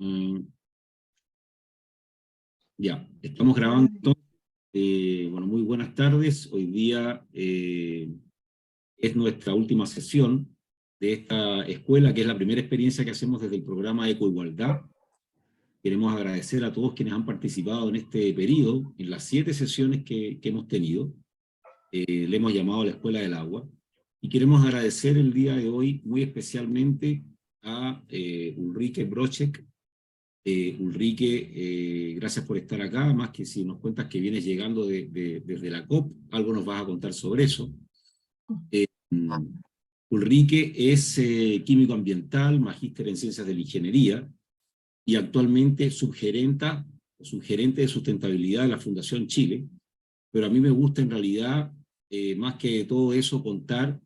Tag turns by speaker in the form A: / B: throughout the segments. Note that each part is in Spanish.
A: Mm, ya, estamos grabando. Bueno, muy buenas tardes. Hoy día es nuestra última sesión de esta escuela, que es la primera experiencia que hacemos desde el programa Ecoigualdad. Queremos agradecer a todos quienes han participado en este periodo, en las 7 sesiones que hemos tenido. Le hemos llamado la Escuela del Agua. Y queremos agradecer el día de hoy muy especialmente a Ulrike Brochek. Ulrike, gracias por estar acá, más que si nos cuentas que vienes llegando desde la COP, algo nos vas a contar sobre eso. Ulrike es químico ambiental, magíster en ciencias de la ingeniería, y actualmente subgerente de sustentabilidad de la Fundación Chile, pero a mí me gusta en realidad, más que todo eso, contar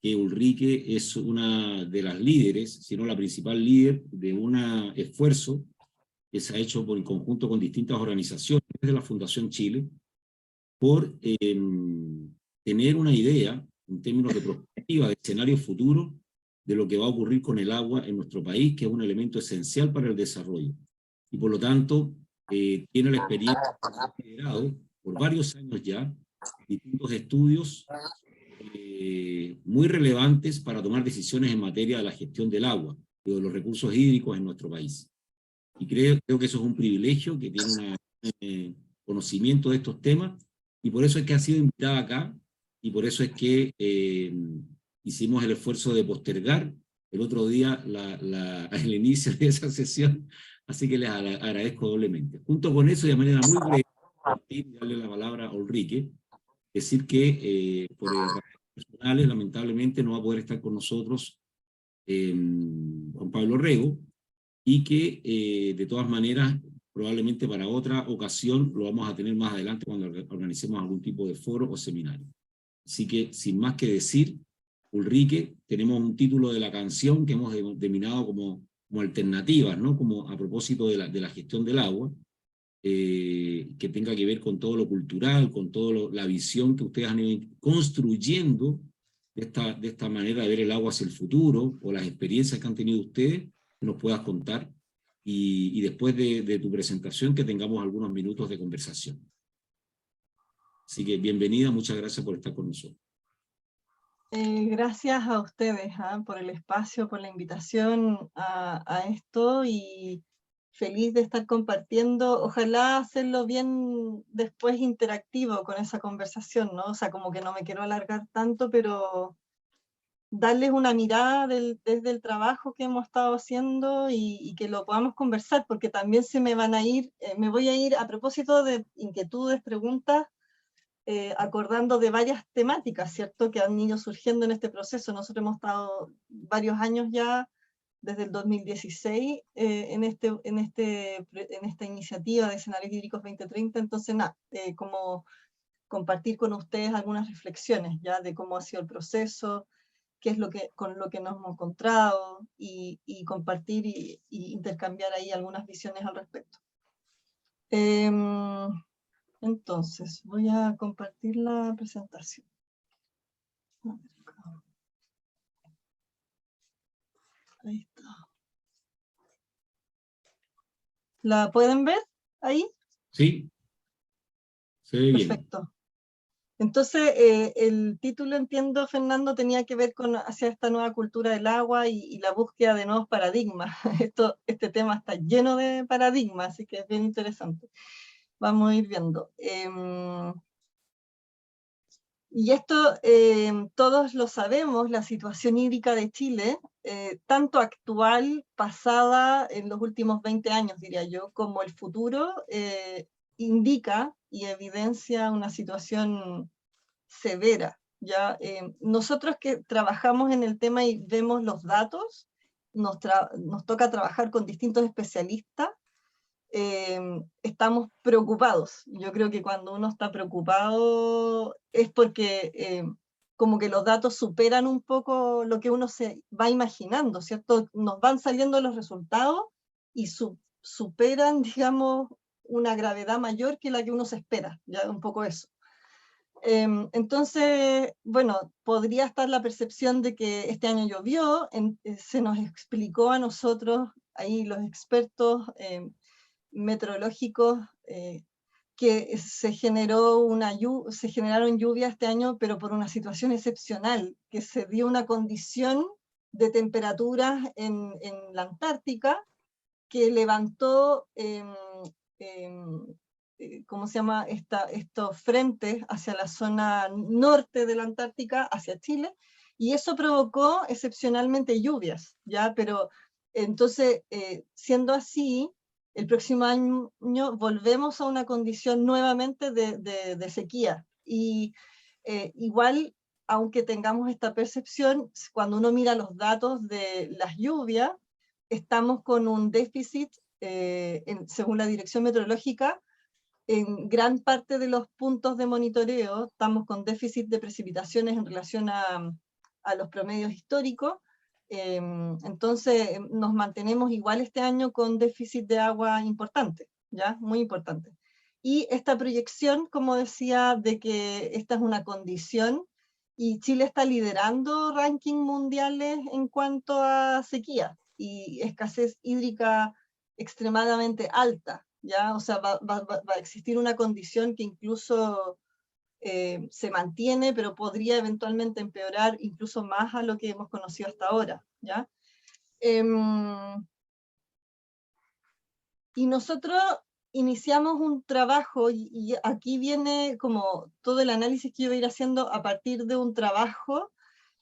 A: que Ulrike es una de las líderes, si no la principal líder, de un esfuerzo que se ha hecho en conjunto con distintas organizaciones de la Fundación Chile, por tener una idea, en términos de perspectiva, de escenario futuro, de lo que va a ocurrir con el agua en nuestro país, que es un elemento esencial para el desarrollo. Y por lo tanto, tiene la experiencia de haber liderado por varios años ya distintos estudios muy relevantes para tomar decisiones en materia de la gestión del agua y de los recursos hídricos en nuestro país. Y creo que eso es un privilegio, que tiene un conocimiento de estos temas, y por eso es que ha sido invitada acá, y por eso es que hicimos el esfuerzo de postergar el otro día el inicio de esa sesión, así que les agradezco doblemente. Junto con eso, de manera muy breve, darle la palabra a Ulrike, decir que por razones personales, lamentablemente, no va a poder estar con nosotros Juan Pablo Rego, y que de todas maneras, probablemente para otra ocasión, lo vamos a tener más adelante cuando organicemos algún tipo de foro o seminario. Así que, sin más que decir, Ulrike, tenemos un título de la canción que hemos denominado como alternativas, ¿no? Como a propósito de la gestión del agua, que tenga que ver con todo lo cultural, con toda la visión que ustedes han ido construyendo de esta manera de ver el agua hacia el futuro, o las experiencias que han tenido ustedes, que nos puedas contar, y después de tu presentación que tengamos algunos minutos de conversación. Así que bienvenida, muchas gracias por estar con nosotros.
B: Gracias a ustedes por el espacio, por la invitación a esto, y feliz de estar compartiendo. Ojalá hacerlo bien después interactivo con esa conversación, ¿no? O sea, como que no me quiero alargar tanto, pero darles una mirada desde el trabajo que hemos estado haciendo, y que lo podamos conversar, porque también se me van a ir, me voy a ir a propósito de inquietudes, preguntas, acordando de varias temáticas, ¿cierto?, que han ido surgiendo en este proceso. Nosotros hemos estado varios años ya, desde el 2016, en esta iniciativa de Escenarios Hídricos 2030, entonces nada, como compartir con ustedes algunas reflexiones ya de cómo ha sido el proceso, qué es con lo que nos hemos encontrado, y compartir y intercambiar ahí algunas visiones al respecto. Entonces, voy a compartir la presentación. Ahí está. ¿La pueden ver ahí?
A: Sí, se ve bien.
B: Perfecto. Entonces, el título, entiendo, Fernando, tenía que ver con hacia esta nueva cultura del agua y la búsqueda de nuevos paradigmas. Este tema está lleno de paradigmas, así que es bien interesante. Vamos a ir viendo. Y esto todos lo sabemos, la situación hídrica de Chile, tanto actual, pasada, en los últimos 20 años, diría yo, como el futuro, indica y evidencia una situación severa. ¿Ya? Nosotros que trabajamos en el tema y vemos los datos, nos toca trabajar con distintos especialistas. Estamos preocupados. Yo creo que cuando uno está preocupado es porque como que los datos superan un poco lo que uno se va imaginando, ¿cierto? Nos van saliendo los resultados y superan, digamos, una gravedad mayor que la que uno se espera, ya un poco eso. Entonces, bueno, podría estar la percepción de que este año llovió, se nos explicó a nosotros ahí los expertos meteorológicos, que se generaron lluvias este año, pero por una situación excepcional, que se dio una condición de temperaturas en la Antártica que levantó, ¿cómo se llama?, estos frentes hacia la zona norte de la Antártica, hacia Chile, y eso provocó excepcionalmente lluvias, ¿ya? Pero entonces, siendo así, el próximo año volvemos a una condición nuevamente de sequía. Y igual, aunque tengamos esta percepción, cuando uno mira los datos de las lluvias, estamos con un déficit, según la Dirección Meteorológica, en gran parte de los puntos de monitoreo estamos con déficit de precipitaciones en relación a los promedios históricos. Entonces nos mantenemos igual este año con déficit de agua importante, ¿ya? Muy importante. Y esta proyección, como decía, de que esta es una condición, y Chile está liderando ranking mundiales en cuanto a sequía y escasez hídrica extremadamente alta, ¿ya? O sea, va a existir una condición que incluso se mantiene, pero podría eventualmente empeorar incluso más a lo que hemos conocido hasta ahora, ¿ya? Y nosotros iniciamos un trabajo, y aquí viene como todo el análisis que yo voy a ir haciendo a partir de un trabajo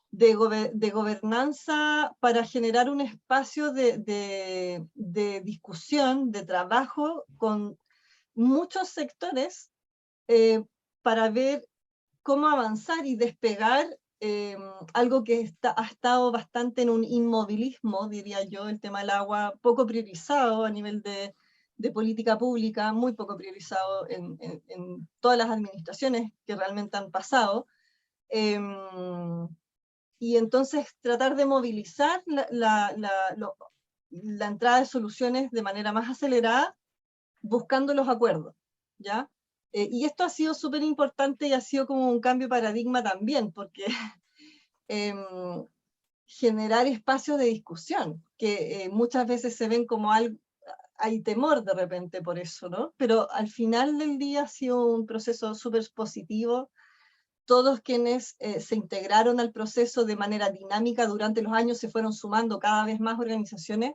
B: de gobernanza para generar un espacio de discusión, de trabajo con muchos sectores para ver cómo avanzar y despegar algo que ha estado bastante en un inmovilismo, diría yo, el tema del agua, poco priorizado a nivel de política pública, muy poco priorizado en todas las administraciones que realmente han pasado. Y entonces tratar de movilizar la entrada de soluciones de manera más acelerada, buscando los acuerdos, ¿ya? Y esto ha sido súper importante y ha sido como un cambio de paradigma también, porque generar espacios de discusión, que muchas veces se ven como algo, hay temor de repente por eso, ¿no? Pero al final del día ha sido un proceso súper positivo. Todos quienes se integraron al proceso de manera dinámica durante los años, se fueron sumando cada vez más organizaciones,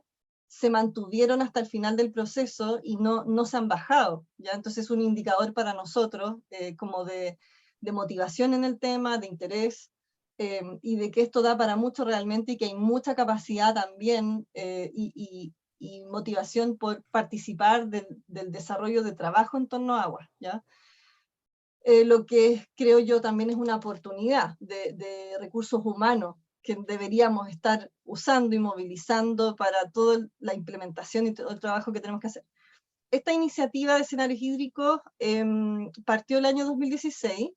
B: se mantuvieron hasta el final del proceso y no se han bajado, ¿ya? Entonces es un indicador para nosotros como de motivación en el tema, de interés, y de que esto da para mucho realmente, y que hay mucha capacidad también y motivación por participar del desarrollo de trabajo en torno a agua, ¿ya? Lo que creo yo también es una oportunidad de recursos humanos que deberíamos estar usando y movilizando para toda la implementación y todo el trabajo que tenemos que hacer. Esta iniciativa de escenarios hídricos partió el año 2016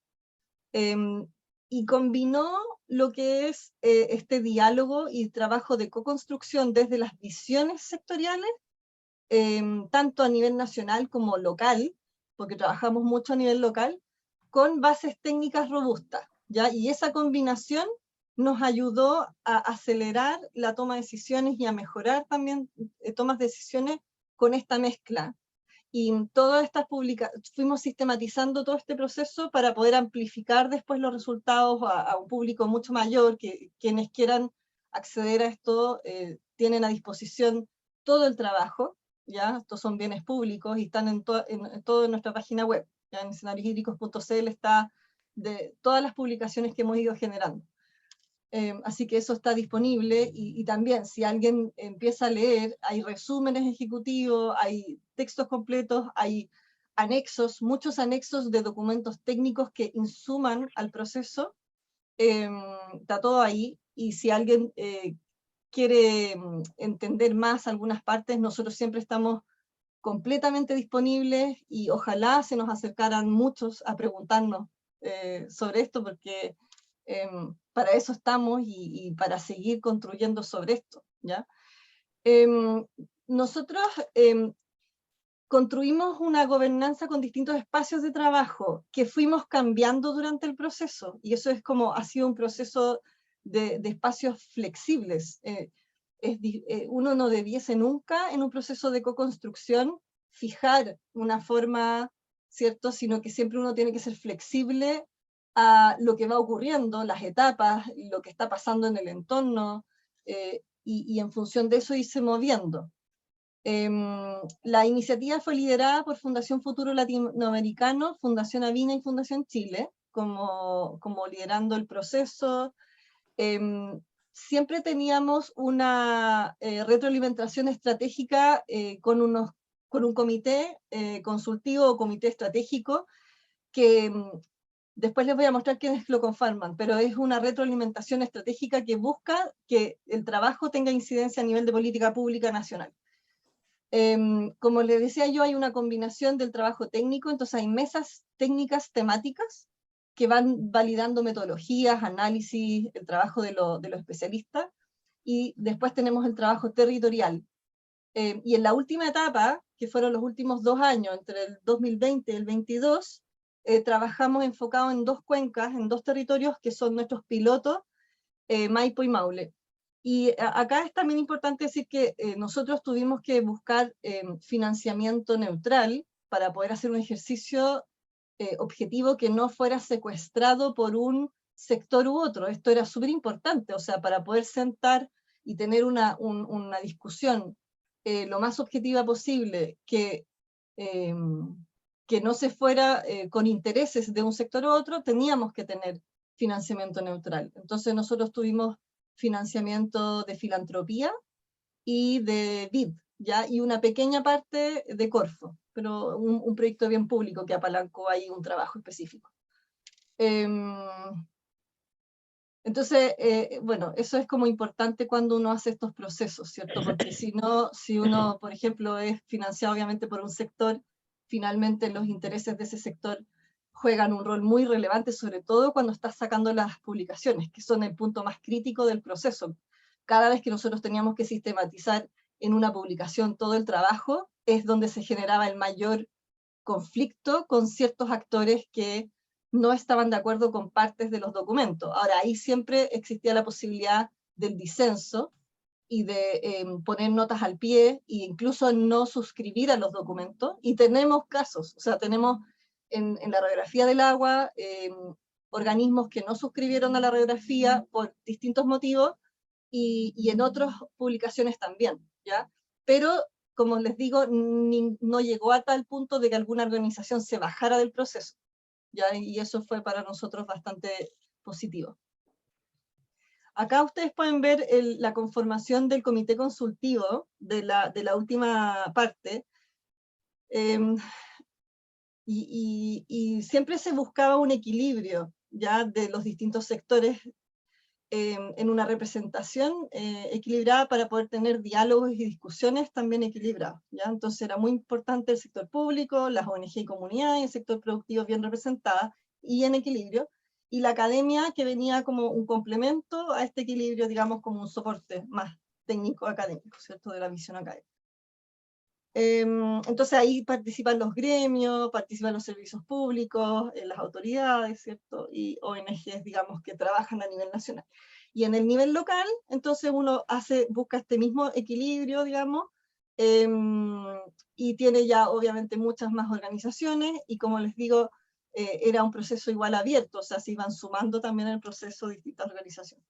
B: y combinó lo que es este diálogo y trabajo de co-construcción desde las visiones sectoriales, tanto a nivel nacional como local, porque trabajamos mucho a nivel local, con bases técnicas robustas, ¿ya? Y esa combinación nos ayudó a acelerar la toma de decisiones y a mejorar también tomas de decisiones con esta mezcla. Y todas estas fuimos sistematizando todo este proceso para poder amplificar después los resultados a un público mucho mayor, que quienes quieran acceder a esto tienen a disposición todo el trabajo, ¿ya? Estos son bienes públicos y están en todo en nuestra página web. Ya en escenarioshídricos.cl está de todas las publicaciones que hemos ido generando. Así que eso está disponible, y también si alguien empieza a leer, hay resúmenes ejecutivos, hay textos completos, hay anexos, muchos anexos de documentos técnicos que insuman al proceso, está todo ahí, y si alguien quiere entender más algunas partes, nosotros siempre estamos completamente disponibles, y ojalá se nos acercaran muchos a preguntarnos sobre esto, porque para eso estamos y para seguir construyendo sobre esto, ¿ya? Nosotros construimos una gobernanza con distintos espacios de trabajo que fuimos cambiando durante el proceso, y eso es como ha sido un proceso de espacios flexibles. uno no debiese nunca en un proceso de co-construcción fijar una forma, ¿cierto? Sino que siempre uno tiene que ser flexible a lo que va ocurriendo, las etapas, lo que está pasando en el entorno, y en función de eso irse moviendo. La iniciativa fue liderada por Fundación Futuro Latinoamericano, Fundación Avina y Fundación Chile, como liderando el proceso. Siempre teníamos una retroalimentación estratégica con un comité consultivo o comité estratégico que después les voy a mostrar quiénes lo conforman, pero es una retroalimentación estratégica que busca que el trabajo tenga incidencia a nivel de política pública nacional. Como les decía yo, hay una combinación del trabajo técnico, entonces hay mesas técnicas temáticas que van validando metodologías, análisis, el trabajo de los especialistas, y después tenemos el trabajo territorial. Y en la última etapa, que fueron los últimos 2 años, entre el 2020 y el 2022, trabajamos enfocado en 2 cuencas, en 2 territorios que son nuestros pilotos, Maipo y Maule. Y acá es también importante decir que nosotros tuvimos que buscar financiamiento neutral para poder hacer un ejercicio objetivo que no fuera secuestrado por un sector u otro. Esto era súper importante, o sea, para poder sentar y tener una discusión lo más objetiva posible, que no se fuera con intereses de un sector u otro, teníamos que tener financiamiento neutral. Entonces nosotros tuvimos financiamiento de filantropía y de BID, ¿ya? Y una pequeña parte de Corfo, pero un proyecto bien público que apalancó ahí un trabajo específico. Entonces, bueno, eso es como importante cuando uno hace estos procesos, ¿cierto? Porque si no, si uno, por ejemplo, es financiado obviamente por un sector, finalmente los intereses de ese sector juegan un rol muy relevante, sobre todo cuando estás sacando las publicaciones, que son el punto más crítico del proceso. Cada vez que nosotros teníamos que sistematizar en una publicación todo el trabajo, es donde se generaba el mayor conflicto con ciertos actores que no estaban de acuerdo con partes de los documentos. Ahora, ahí siempre existía la posibilidad del disenso y de poner notas al pie e incluso no suscribir a los documentos. Y tenemos casos, o sea, tenemos en la radiografía del agua organismos que no suscribieron a la radiografía por distintos motivos y en otras publicaciones también, ¿ya? Pero como les digo, no llegó a tal punto de que alguna organización se bajara del proceso, ¿ya? Y eso fue para nosotros bastante positivo. Acá ustedes pueden ver la conformación del comité consultivo de la última parte, y siempre se buscaba un equilibrio, ¿ya? De los distintos sectores en una representación equilibrada para poder tener diálogos y discusiones también equilibrados, ¿ya? Entonces era muy importante el sector público, las ONG y comunidades, el sector productivo bien representadas y en equilibrio, y la academia que venía como un complemento a este equilibrio, digamos, como un soporte más técnico académico, ¿cierto? De la visión académica. Entonces ahí participan los gremios, participan los servicios públicos, las autoridades, ¿cierto? Y ONGs, digamos, que trabajan a nivel nacional. Y en el nivel local, entonces uno busca este mismo equilibrio, digamos, y tiene ya obviamente muchas más organizaciones, y como les digo, era un proceso igual abierto, o sea, se iban sumando también en el proceso distintas organizaciones.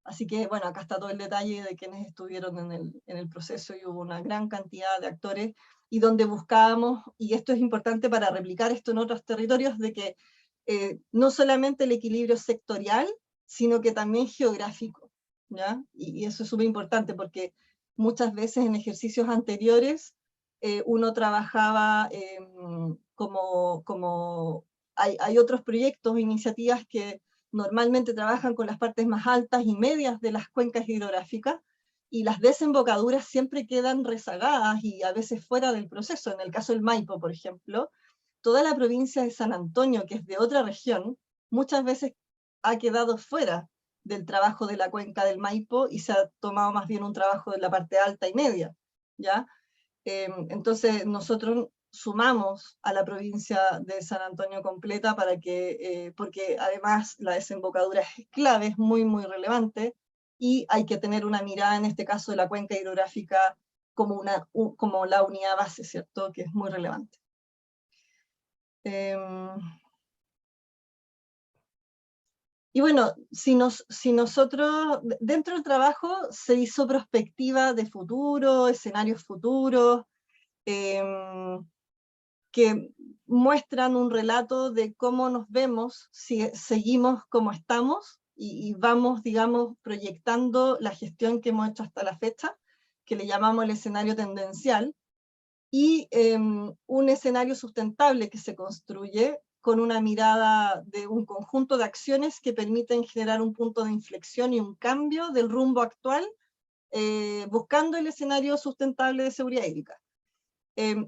B: Así que, bueno, acá está todo el detalle de quienes estuvieron en el proceso, y hubo una gran cantidad de actores, y donde buscábamos, y esto es importante para replicar esto en otros territorios, de que no solamente el equilibrio sectorial, sino que también geográfico, ¿ya? Y eso es súper importante, porque muchas veces en ejercicios anteriores uno trabajaba hay otros proyectos, iniciativas que normalmente trabajan con las partes más altas y medias de las cuencas hidrográficas, y las desembocaduras siempre quedan rezagadas y a veces fuera del proceso. En el caso del Maipo, por ejemplo, toda la provincia de San Antonio, que es de otra región, muchas veces ha quedado fuera del trabajo de la cuenca del Maipo y se ha tomado más bien un trabajo de la parte alta y media, ¿ya? Entonces nosotros sumamos a la provincia de San Antonio completa para que, porque además la desembocadura es clave, es muy, muy relevante, y hay que tener una mirada, en este caso de la cuenca hidrográfica, como la unidad base, ¿cierto? Que es muy relevante. Y bueno, si nosotros, dentro del trabajo se hizo prospectiva de futuro, escenarios futuros, que muestran un relato de cómo nos vemos si seguimos como estamos y vamos, digamos, proyectando la gestión que hemos hecho hasta la fecha, que le llamamos el escenario tendencial, y un escenario sustentable que se construye con una mirada de un conjunto de acciones que permiten generar un punto de inflexión y un cambio del rumbo actual, buscando el escenario sustentable de seguridad hídrica.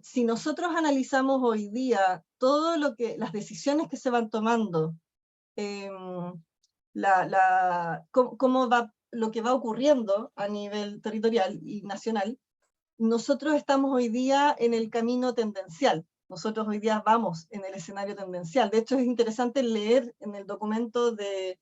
B: Si nosotros analizamos hoy día todo las decisiones que se van tomando, cómo va, lo que va ocurriendo a nivel territorial y nacional, nosotros estamos hoy día en el camino tendencial. Nosotros hoy día vamos en el escenario tendencial. De hecho, es interesante leer en el documento de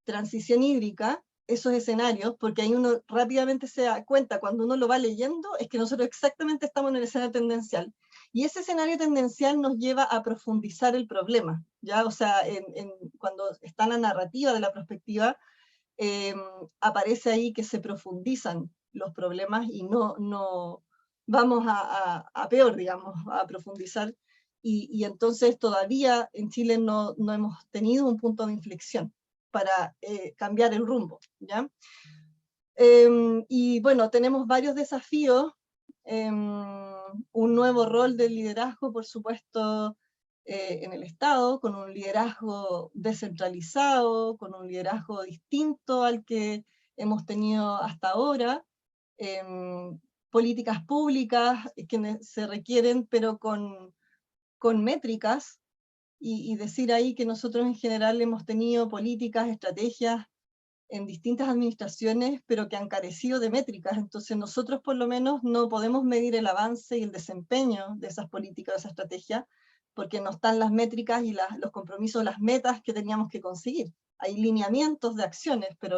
B: transición hídrica esos escenarios, porque ahí uno rápidamente se da cuenta, cuando uno lo va leyendo, es que nosotros exactamente estamos en el escenario tendencial. Y ese escenario tendencial nos lleva a profundizar el problema, ¿ya? O sea, cuando está en la narrativa de la perspectiva, aparece ahí que se profundizan los problemas y no vamos a peor, digamos, a profundizar. Y entonces todavía en Chile no hemos tenido un punto de inflexión para cambiar el rumbo, ¿ya? Y bueno, tenemos varios desafíos, un nuevo rol de liderazgo, por supuesto, en el Estado, con un liderazgo descentralizado, con un liderazgo distinto al que hemos tenido hasta ahora, políticas públicas que se requieren, pero con métricas, y decir ahí que nosotros en general hemos tenido políticas, estrategias en distintas administraciones, pero que han carecido de métricas. Entonces nosotros por lo menos no podemos medir el avance y el desempeño de esas políticas, de esa estrategia, porque no están las métricas y los compromisos, las metas que teníamos que conseguir. Hay lineamientos de acciones, pero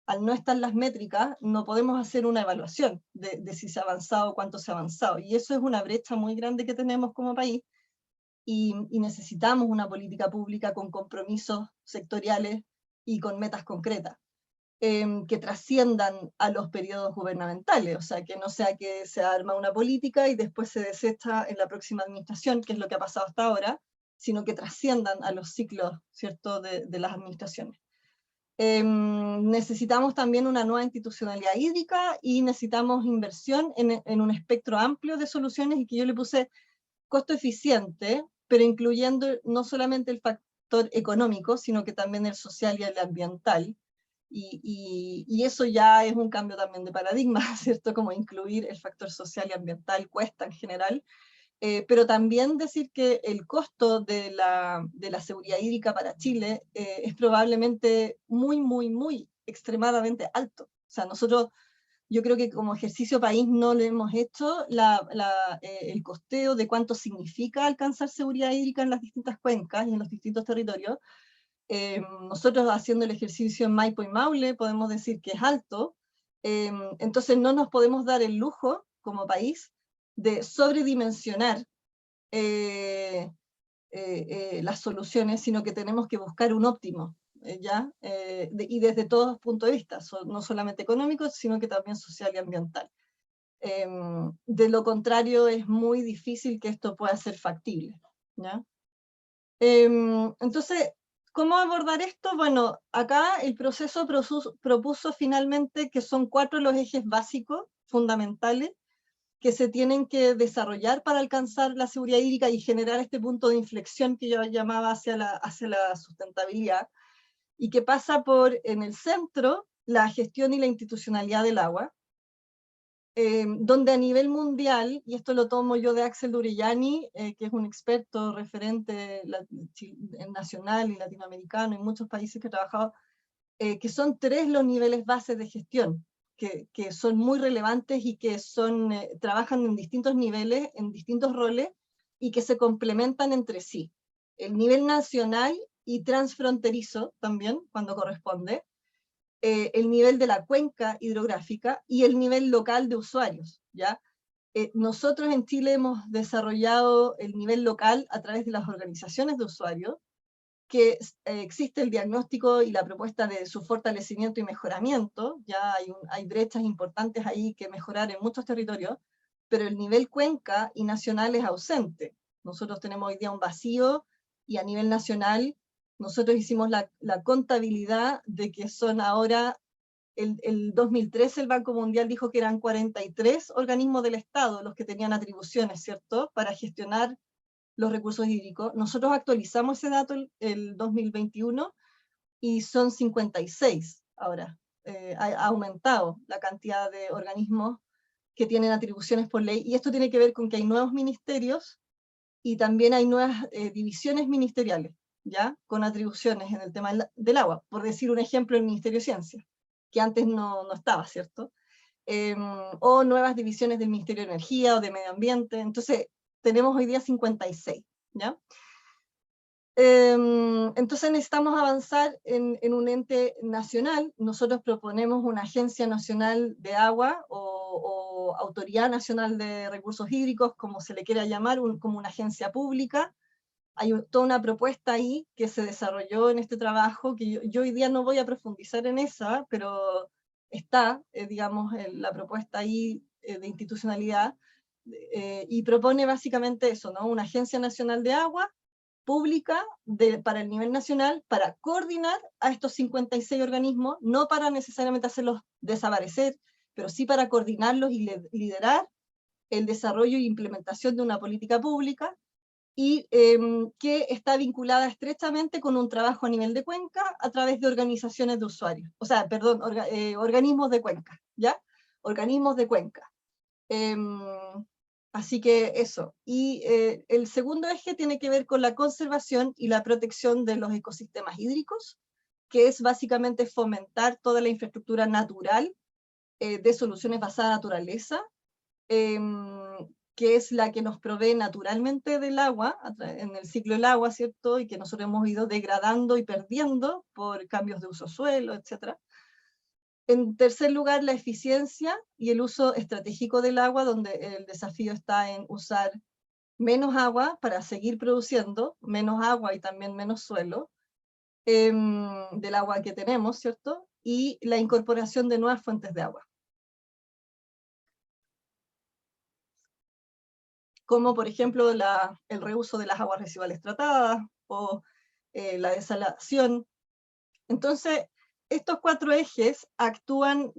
B: al no estar las métricas, no podemos hacer una evaluación de si se ha avanzado o cuánto se ha avanzado. Y eso es una brecha muy grande que tenemos como país, y necesitamos una política pública con compromisos sectoriales y con metas concretas, que trasciendan a los periodos gubernamentales, o sea, que no sea que se arma una política y después se desecha en la próxima administración, que es lo que ha pasado hasta ahora, sino que trasciendan a los ciclos, ¿cierto?, de las administraciones. Necesitamos también una nueva institucionalidad hídrica y necesitamos inversión en un espectro amplio de soluciones, y que yo le puse costo eficiente, pero incluyendo no solamente el factor económico, sino que también el social y el ambiental. Y eso ya es un cambio también de paradigma, ¿cierto? Como incluir el factor social y ambiental cuesta en general, pero también decir que el costo de la seguridad hídrica para Chile es probablemente muy extremadamente alto. O sea, yo creo que como ejercicio país no le hemos hecho el costeo de cuánto significa alcanzar seguridad hídrica en las distintas cuencas y en los distintos territorios. Nosotros haciendo el ejercicio en Maipo y Maule podemos decir que es alto, entonces no nos podemos dar el lujo como país de sobredimensionar las soluciones, sino que tenemos que buscar un óptimo, ¿ya? Y desde todos los puntos de vista, no solamente económicos, sino que también social y ambiental. De lo contrario, es muy difícil que esto pueda ser factible, ¿ya? Entonces, ¿cómo abordar esto? Bueno, acá el proceso propuso finalmente que son 4 los ejes básicos, fundamentales, que se tienen que desarrollar para alcanzar la seguridad hídrica y generar este punto de inflexión que yo llamaba hacia la sustentabilidad, y que pasa por, en el centro, la gestión y la institucionalidad del agua, donde a nivel mundial, y esto lo tomo yo de Axel Durellani, que es un experto referente nacional y latinoamericano en muchos países que he trabajado, que son 3 los niveles bases de gestión, que son muy relevantes y que trabajan en distintos niveles, en distintos roles, y que se complementan entre sí. El nivel nacional y transfronterizo también, cuando corresponde, el nivel de la cuenca hidrográfica y el nivel local de usuarios, ¿ya? Nosotros en Chile hemos desarrollado el nivel local a través de las organizaciones de usuarios, que existe el diagnóstico y la propuesta de su fortalecimiento y mejoramiento, ya hay brechas importantes ahí que mejorar en muchos territorios, pero el nivel cuenca y nacional es ausente. Nosotros tenemos hoy día un vacío, y a nivel nacional nosotros hicimos la contabilidad de que son ahora, el 2013 el Banco Mundial dijo que eran 43 organismos del Estado los que tenían atribuciones, ¿cierto?, para gestionar los recursos hídricos. Nosotros actualizamos ese dato el 2021 y son 56 ahora. Ha aumentado la cantidad de organismos que tienen atribuciones por ley, y esto tiene que ver con que hay nuevos ministerios y también hay nuevas divisiones ministeriales, ¿ya?, con atribuciones en el tema del agua. Por decir un ejemplo, el Ministerio de Ciencia, que antes no estaba, ¿cierto? O nuevas divisiones del Ministerio de Energía o de Medio Ambiente. Entonces, tenemos hoy día 56, ¿ya? Entonces necesitamos avanzar en un ente nacional. Nosotros proponemos una agencia nacional de agua o autoridad nacional de recursos hídricos, como se le quiera llamar, como una agencia pública. Hay toda una propuesta ahí que se desarrolló en este trabajo, que yo hoy día no voy a profundizar en esa, pero está, digamos, la propuesta ahí de institucionalidad, y propone básicamente eso, ¿no? Una agencia nacional de agua pública para el nivel nacional, para coordinar a estos 56 organismos, no para necesariamente hacerlos desaparecer, pero sí para coordinarlos y liderar el desarrollo e implementación de una política pública, y que está vinculada estrechamente con un trabajo a nivel de cuenca a través de organizaciones de usuarios, o sea, perdón, organismos de cuenca, ¿ya? Organismos de cuenca. Así que eso. Y el segundo eje tiene que ver con la conservación y la protección de los ecosistemas hídricos, que es básicamente fomentar toda la infraestructura natural de soluciones basadas en naturaleza, que es la que nos provee naturalmente del agua, en el ciclo del agua, ¿cierto? Y que nosotros hemos ido degradando y perdiendo por cambios de uso suelo, etc. En tercer lugar, la eficiencia y el uso estratégico del agua, donde el desafío está en usar menos agua para seguir produciendo, menos agua y también menos suelo, del agua que tenemos, ¿cierto? Y la incorporación de nuevas fuentes de agua, como por ejemplo el reuso de las aguas residuales tratadas o la desalación. Entonces, estos 4 ejes actúan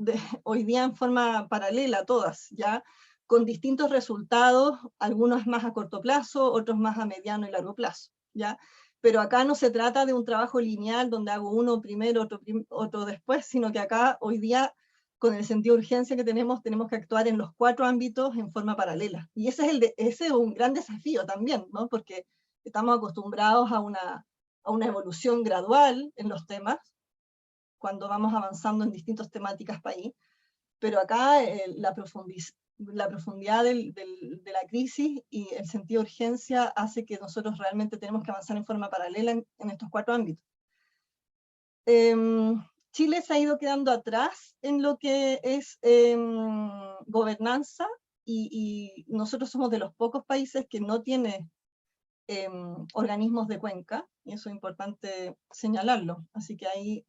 B: hoy día en forma paralela todas, ¿ya? Con distintos resultados, algunos más a corto plazo, otros más a mediano y largo plazo, ¿ya? Pero acá no se trata de un trabajo lineal donde hago uno primero, otro después, sino que acá hoy día, con el sentido de urgencia que tenemos que actuar en los 4 ámbitos en forma paralela. Y ese es un gran desafío también, ¿no? Porque estamos acostumbrados a una evolución gradual en los temas, cuando vamos avanzando en distintas temáticas país, pero acá la profundidad de la crisis y el sentido de urgencia hace que nosotros realmente tenemos que avanzar en forma paralela en estos 4 ámbitos. Chile se ha ido quedando atrás en lo que es gobernanza, y nosotros somos de los pocos países que no tiene organismos de cuenca, y eso es importante señalarlo. Así que ahí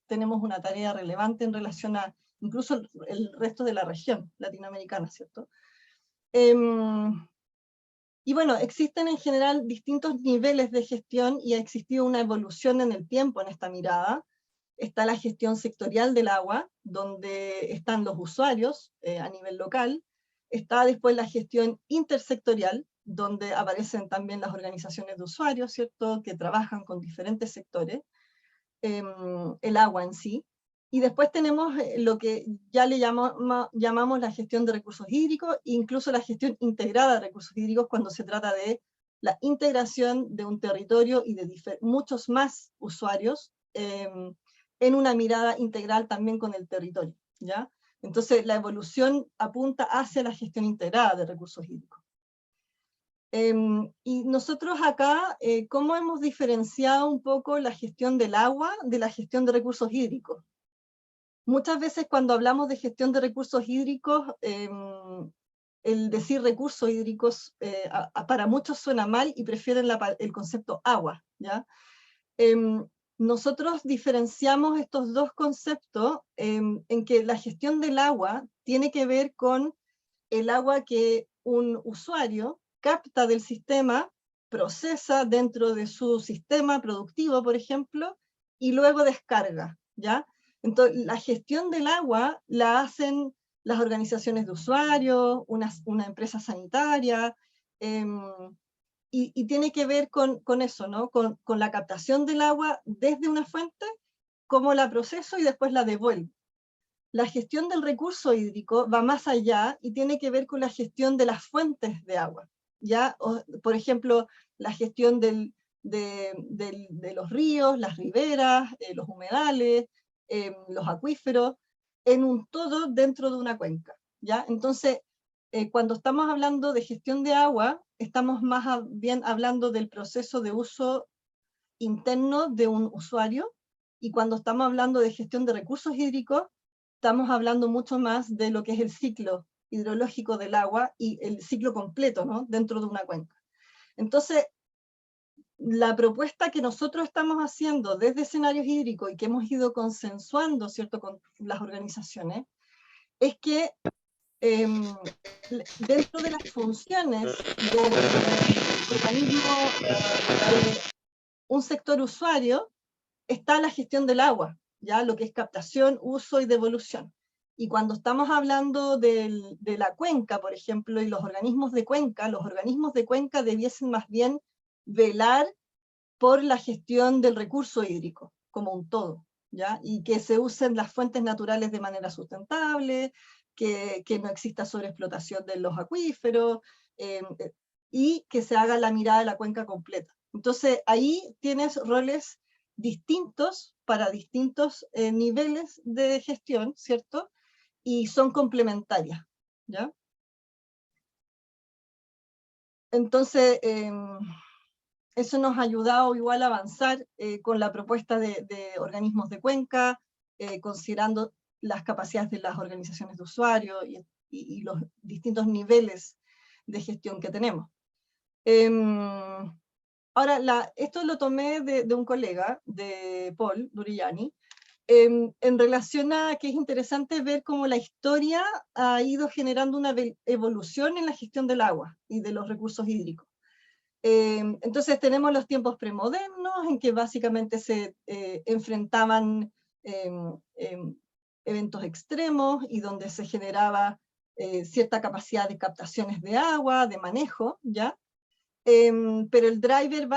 B: tenemos una tarea relevante en relación a incluso el resto de la región latinoamericana, ¿cierto? Y bueno, existen en general distintos niveles de gestión, y ha existido una evolución en el tiempo en esta mirada. Está la gestión sectorial del agua, donde están los usuarios a nivel local. Está después la gestión intersectorial, donde aparecen también las organizaciones de usuarios, ¿cierto?, que trabajan con diferentes sectores, el agua en sí. Y después tenemos lo que ya le llamamos la gestión de recursos hídricos, e incluso la gestión integrada de recursos hídricos, cuando se trata de la integración de un territorio y de muchos más usuarios en una mirada integral también con el territorio, ¿ya? Entonces la evolución apunta hacia la gestión integrada de recursos hídricos. Y nosotros acá, ¿cómo hemos diferenciado un poco la gestión del agua de la gestión de recursos hídricos? muchas veces cuando hablamos de gestión de recursos hídricos, el decir recursos hídricos para muchos suena mal y prefieren el concepto agua, ¿ya? Nosotros diferenciamos estos dos conceptos en que la gestión del agua tiene que ver con el agua que un usuario capta del sistema, procesa dentro de su sistema productivo, por ejemplo, y luego descarga, ¿ya? Entonces, la gestión del agua la hacen las organizaciones de usuarios, una empresa sanitaria, y tiene que ver con eso, ¿no? Con la captación del agua desde una fuente, cómo la proceso y después la devuelvo. La gestión del recurso hídrico va más allá y tiene que ver con la gestión de las fuentes de agua, ¿ya? Por ejemplo, la gestión de los ríos, las riberas, los humedales, los acuíferos, en un todo dentro de una cuenca, ¿ya? Entonces, cuando estamos hablando de gestión de agua, estamos más bien hablando del proceso de uso interno de un usuario, y cuando estamos hablando de gestión de recursos hídricos, estamos hablando mucho más de lo que es el ciclo hidrológico del agua y el ciclo completo, ¿no? Dentro de una cuenca. Entonces, la propuesta que nosotros estamos haciendo desde escenarios hídricos y que hemos ido consensuando, ¿cierto?, con las organizaciones, es que dentro de las funciones del mecanismo de un sector usuario está la gestión del agua, ¿ya? Lo que es captación, uso y devolución. Y cuando estamos hablando de la cuenca, por ejemplo, y los organismos de cuenca debiesen más bien velar por la gestión del recurso hídrico como un todo, ¿ya? Y que se usen las fuentes naturales de manera sustentable, que no exista sobreexplotación de los acuíferos, y que se haga la mirada de la cuenca completa. Entonces ahí tienes roles distintos para distintos niveles de gestión, ¿cierto? Y son complementarias, ¿ya? Entonces, eso nos ha ayudado igual a avanzar con la propuesta de organismos de cuenca, considerando las capacidades de las organizaciones de usuarios y los distintos niveles de gestión que tenemos. Ahora, esto lo tomé de un colega, de Paul Durillani, en relación a que es interesante ver cómo la historia ha ido generando una evolución en la gestión del agua y de los recursos hídricos. Entonces tenemos los tiempos premodernos, en que básicamente se enfrentaban eventos extremos y donde se generaba cierta capacidad de captaciones de agua, de manejo, ¿ya? Pero el driver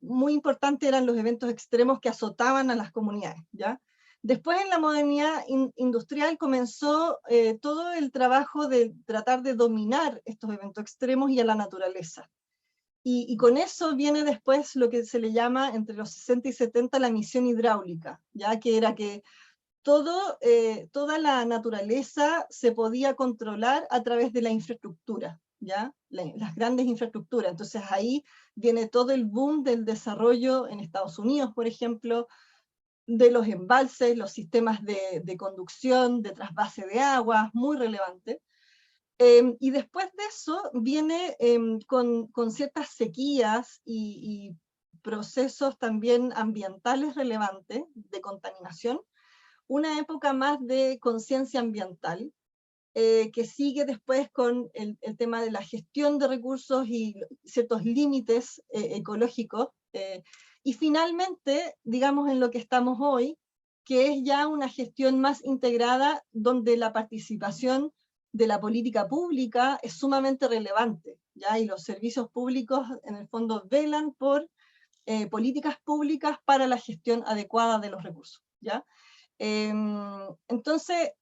B: muy importante eran los eventos extremos que azotaban a las comunidades, ¿ya? Después, en la modernidad industrial, comenzó todo el trabajo de tratar de dominar estos eventos extremos y a la naturaleza. Y con eso viene después lo que se le llama, entre los 60 y 70, la misión hidráulica, ¿ya? Que era que toda la naturaleza se podía controlar a través de la infraestructura, ¿ya? Las grandes infraestructuras. Entonces ahí viene todo el boom del desarrollo en Estados Unidos, por ejemplo, de los embalses, los sistemas de conducción, de trasvase de aguas, muy relevante. Y después de eso viene con ciertas sequías y procesos también ambientales relevantes de contaminación, una época más de conciencia ambiental, que sigue después con el tema de la gestión de recursos y ciertos límites ecológicos, y finalmente, digamos, en lo que estamos hoy, que es ya una gestión más integrada, donde la participación de la política pública es sumamente relevante, ¿ya? Y los servicios públicos, en el fondo, velan por políticas públicas para la gestión adecuada de los recursos, ¿ya? Entonces,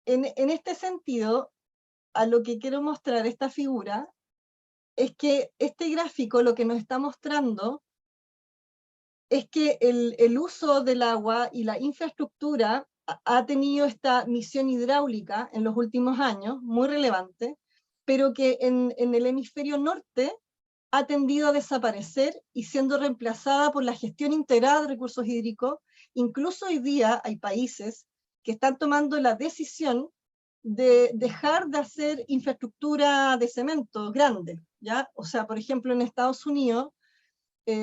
B: en este sentido, a lo que quiero mostrar esta figura, es que este gráfico lo que nos está mostrando es que el uso del agua y la infraestructura ha tenido esta misión hidráulica en los últimos años, muy relevante, pero que en el hemisferio norte ha tendido a desaparecer y siendo reemplazada por la gestión integrada de recursos hídricos Incluso hoy día hay países que están tomando la decisión de dejar de hacer infraestructura de cemento grande, ¿ya? O sea, por ejemplo, en Estados Unidos,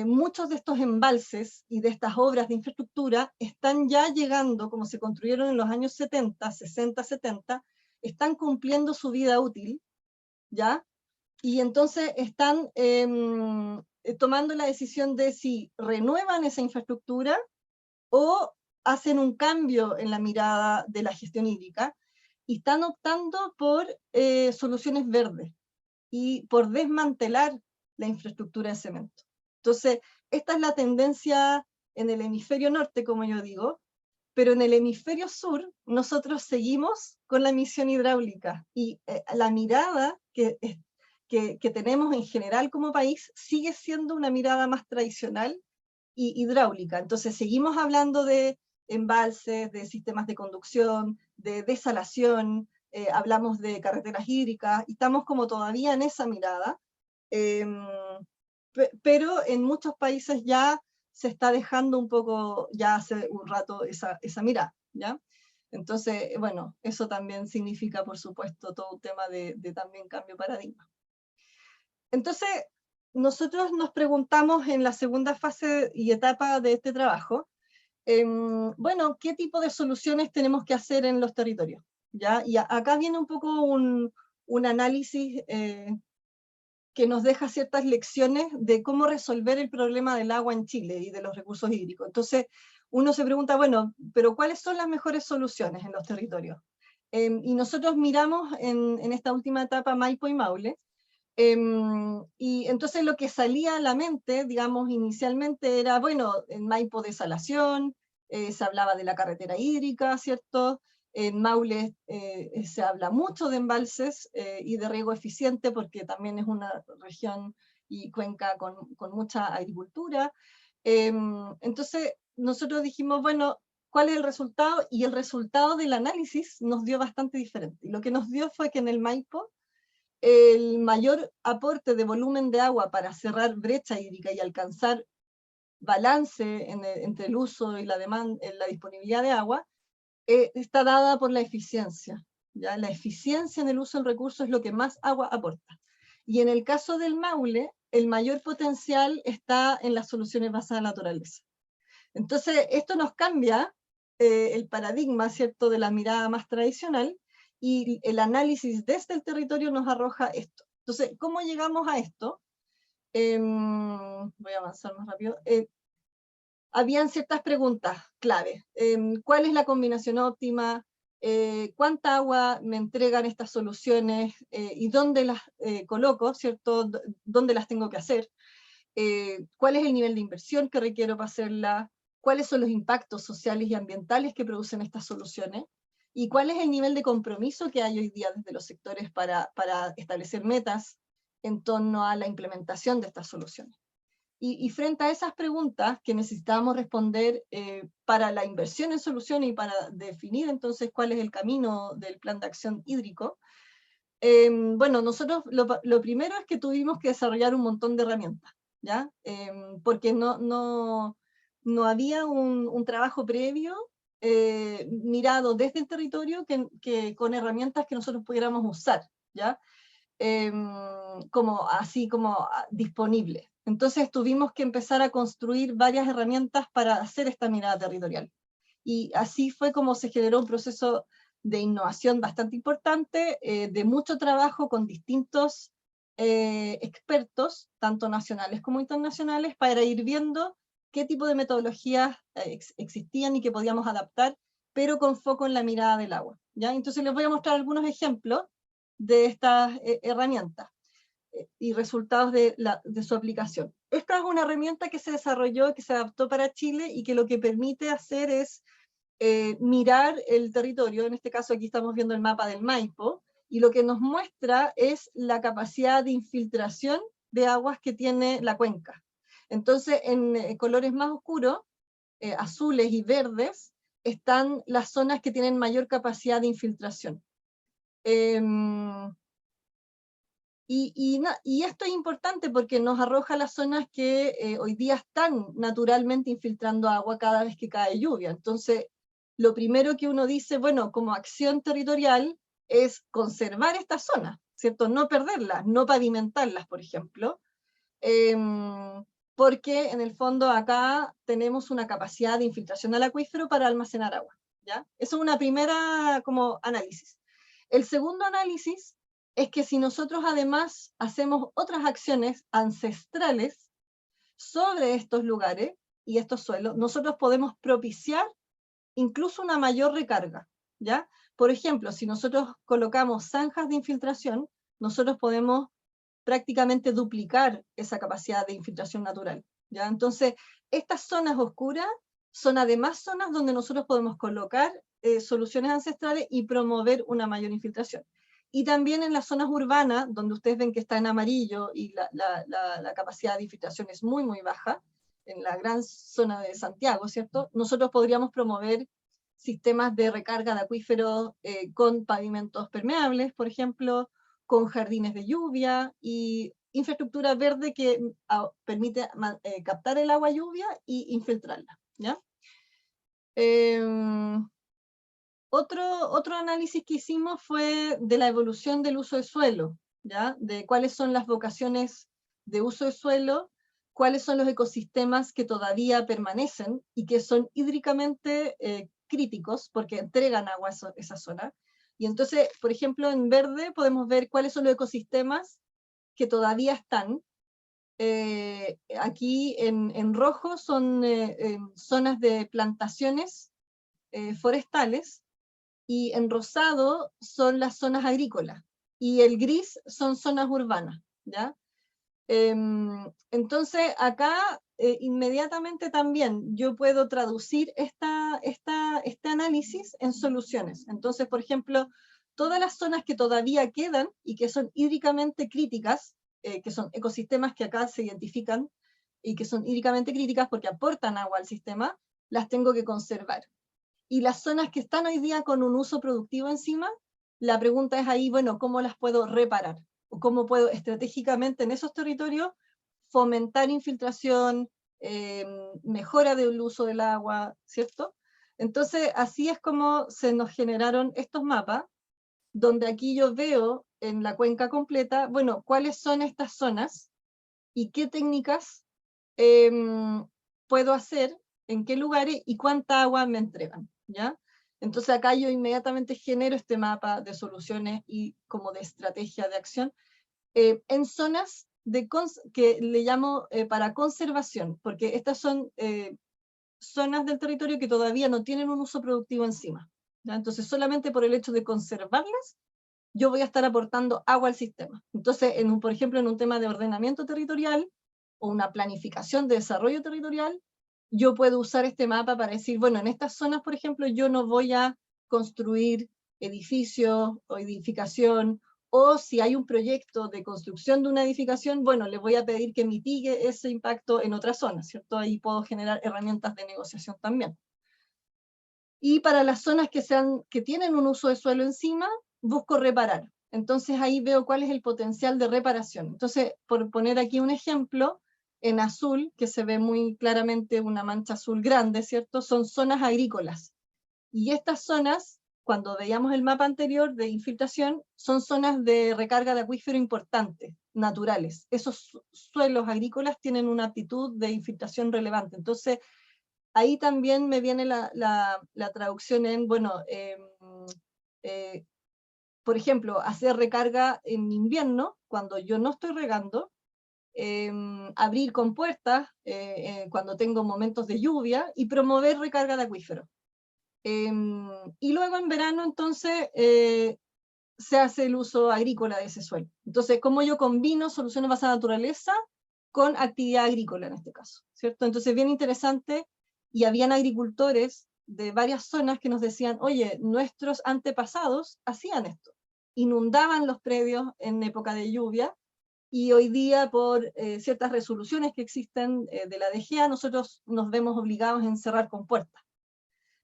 B: muchos de estos embalses y de estas obras de infraestructura están ya llegando, como se construyeron en los años 70, 60, 70, están cumpliendo su vida útil, ¿ya? Y entonces están tomando la decisión de si renuevan esa infraestructura o hacen un cambio en la mirada de la gestión hídrica, y están optando por soluciones verdes y por desmantelar la infraestructura de cemento. Entonces, esta es la tendencia en el hemisferio norte, como yo digo, pero en el hemisferio sur nosotros seguimos con la misión hidráulica, y la mirada que tenemos en general como país sigue siendo una mirada más tradicional y hidráulica. Entonces seguimos hablando de embalses, de sistemas de conducción, de desalación, hablamos de carreteras hídricas, y estamos como todavía en esa mirada, pero en muchos países ya se está dejando un poco, ya hace un rato, esa mirada, ¿ya? Entonces, bueno, eso también significa, por supuesto, todo un tema de también cambio de paradigma. Entonces, nosotros nos preguntamos en la segunda fase y etapa de este trabajo, bueno, ¿qué tipo de soluciones tenemos que hacer en los territorios? ¿Ya? Y acá viene un poco un análisis que nos deja ciertas lecciones de cómo resolver el problema del agua en Chile y de los recursos hídricos. Entonces, uno se pregunta, bueno, pero ¿cuáles son las mejores soluciones en los territorios? Y nosotros miramos en esta última etapa Maipo y Maule, y entonces lo que salía a la mente, digamos, inicialmente era, bueno, en Maipo desalación, se hablaba de la carretera hídrica, ¿cierto? En Maule se habla mucho de embalses y de riego eficiente, porque también es una región y cuenca con mucha agricultura. Entonces nosotros dijimos, bueno, ¿cuál es el resultado? Y el resultado del análisis nos dio bastante diferente. Y lo que nos dio fue que en el Maipo, el mayor aporte de volumen de agua para cerrar brecha hídrica y alcanzar balance entre el uso y la demanda, en la disponibilidad de agua, está dada por la eficiencia. ¿Ya? La eficiencia en el uso del recurso es lo que más agua aporta. Y en el caso del Maule, el mayor potencial está en las soluciones basadas en la naturaleza. Entonces, esto nos cambia el paradigma, ¿cierto?, de la mirada más tradicional, y el análisis desde el territorio nos arroja esto. Entonces, ¿cómo llegamos a esto? Voy a avanzar más rápido. Habían ciertas preguntas clave. ¿Cuál es la combinación óptima? ¿Cuánta agua me entregan estas soluciones? ¿Y dónde las coloco, ¿cierto? ¿Dónde las tengo que hacer? ¿Cuál es el nivel de inversión que requiero para hacerla? ¿Cuáles son los impactos sociales y ambientales que producen estas soluciones? ¿Y cuál es el nivel de compromiso que hay hoy día desde los sectores para establecer metas en torno a la implementación de estas soluciones? Y frente a esas preguntas que necesitábamos responder para la inversión en soluciones y para definir entonces cuál es el camino del plan de acción hídrico, bueno, nosotros lo primero es que tuvimos que desarrollar un montón de herramientas, ¿ya? Porque no había un trabajo previo mirado desde el territorio que con herramientas que nosotros pudiéramos usar, ¿ya? Así como disponible. Entonces tuvimos que empezar a construir varias herramientas para hacer esta mirada territorial. Y así fue como se generó un proceso de innovación bastante importante, de mucho trabajo con distintos expertos, tanto nacionales como internacionales, para ir viendo qué tipo de metodologías existían y que podíamos adaptar, pero con foco en la mirada del agua, ¿ya? Entonces les voy a mostrar algunos ejemplos de estas herramientas y resultados de su aplicación. Esta es una herramienta que se desarrolló, que se adaptó para Chile, y que lo que permite hacer es mirar el territorio. En este caso aquí estamos viendo el mapa del Maipo, y lo que nos muestra es la capacidad de infiltración de aguas que tiene la cuenca. Entonces, en colores más oscuros, azules y verdes, están las zonas que tienen mayor capacidad de infiltración. Y esto es importante porque nos arroja las zonas que hoy día están naturalmente infiltrando agua cada vez que cae lluvia. Entonces, lo primero que uno dice, bueno, como acción territorial, es conservar estas zonas, ¿cierto? No perderlas, no pavimentarlas, por ejemplo, porque en el fondo acá tenemos una capacidad de infiltración al acuífero para almacenar agua, ¿ya? Eso es una primera como análisis. El segundo análisis es que si nosotros además hacemos otras acciones ancestrales sobre estos lugares y estos suelos, nosotros podemos propiciar incluso una mayor recarga, ¿ya? Por ejemplo, si nosotros colocamos zanjas de infiltración, nosotros podemos prácticamente duplicar esa capacidad de infiltración natural, ¿ya? Entonces, estas zonas oscuras son además zonas donde nosotros podemos colocar soluciones ancestrales y promover una mayor infiltración. Y también en las zonas urbanas, donde ustedes ven que está en amarillo y la capacidad de infiltración es muy, muy baja, en la gran zona de Santiago, ¿cierto? Nosotros podríamos promover sistemas de recarga de acuíferos con pavimentos permeables, por ejemplo, con jardines de lluvia y infraestructura verde que permite captar el agua lluvia y infiltrarla, ¿ya? Otro análisis que hicimos fue de la evolución del uso de suelo, ¿ya? De cuáles son las vocaciones de uso de suelo, cuáles son los ecosistemas que todavía permanecen y que son hídricamente críticos porque entregan agua a esa zona. Y entonces, por ejemplo, en verde podemos ver cuáles son los ecosistemas que todavía están. Aquí en rojo son zonas de plantaciones forestales, y en rosado son las zonas agrícolas, y el gris son zonas urbanas, ¿ya? Entonces, acá inmediatamente también yo puedo traducir este análisis en soluciones. Entonces, por ejemplo, todas las zonas que todavía quedan y que son hídricamente críticas, que son ecosistemas que acá se identifican y que son hídricamente críticas porque aportan agua al sistema, las tengo que conservar. Y las zonas que están hoy día con un uso productivo encima, la pregunta es ahí, bueno, ¿cómo las puedo reparar? ¿O cómo puedo estratégicamente en esos territorios fomentar infiltración, mejora del uso del agua, ¿cierto? Entonces, así es como se nos generaron estos mapas, donde aquí yo veo en la cuenca completa, bueno, cuáles son estas zonas y qué técnicas puedo hacer, en qué lugares y cuánta agua me entregan, ¿ya? Entonces acá yo inmediatamente genero este mapa de soluciones y como de estrategia de acción en zonas que le llamo para conservación, porque estas son zonas del territorio que todavía no tienen un uso productivo encima, ¿ya? Entonces solamente por el hecho de conservarlas, yo voy a estar aportando agua al sistema. Entonces, por ejemplo, en un tema de ordenamiento territorial o una planificación de desarrollo territorial, yo puedo usar este mapa para decir, bueno, en estas zonas, por ejemplo, yo no voy a construir edificios o edificación, o si hay un proyecto de construcción de una edificación, bueno, le voy a pedir que mitigue ese impacto en otras zonas, ¿cierto? Ahí puedo generar herramientas de negociación también. Y para las zonas que tienen un uso de suelo encima, busco reparar. Entonces ahí veo cuál es el potencial de reparación. Entonces, por poner aquí un ejemplo, en azul, que se ve muy claramente una mancha azul grande, ¿cierto? Son zonas agrícolas. Y estas zonas, cuando veíamos el mapa anterior de infiltración, son zonas de recarga de acuífero importantes, naturales. Esos suelos agrícolas tienen una aptitud de infiltración relevante. Entonces, ahí también me viene la traducción en, bueno, por ejemplo, hacer recarga en invierno, cuando yo no estoy regando, abrir compuertas cuando tengo momentos de lluvia y promover recarga de acuífero. Y luego en verano, entonces, se hace el uso agrícola de ese suelo. Entonces, ¿cómo yo combino soluciones basadas en naturaleza con actividad agrícola en este caso? ¿Cierto? Entonces, bien interesante, y habían agricultores de varias zonas que nos decían, oye, nuestros antepasados hacían esto, inundaban los predios en época de lluvia, y hoy día por ciertas resoluciones que existen de la DGA, nosotros nos vemos obligados a encerrar compuertas.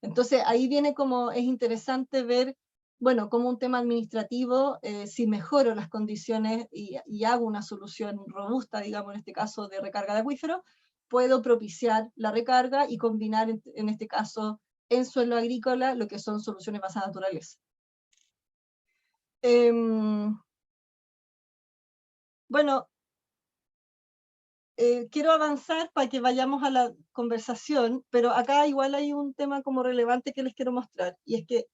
B: Entonces ahí viene como, es interesante ver bueno, como un tema administrativo, si mejoro las condiciones y hago una solución robusta, digamos, en este caso de recarga de acuífero, puedo propiciar la recarga y combinar, en este caso, en suelo agrícola, lo que son soluciones basadas en naturaleza. Bueno, quiero avanzar para que vayamos a la conversación, pero acá igual hay un tema como relevante que les quiero mostrar, y es que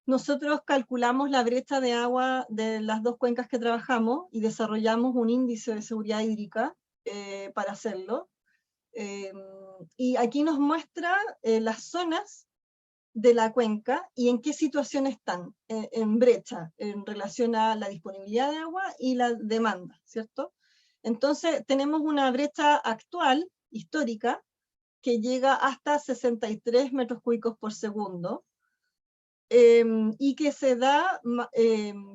B: nosotros calculamos la brecha de agua de las dos cuencas que trabajamos y desarrollamos un índice de seguridad hídrica para hacerlo. Y aquí nos muestra las zonas de la cuenca y en qué situación están en brecha en relación a la disponibilidad de agua y la demanda, ¿cierto? Entonces tenemos una brecha actual, histórica, que llega hasta 63 metros cúbicos por segundo, y que se da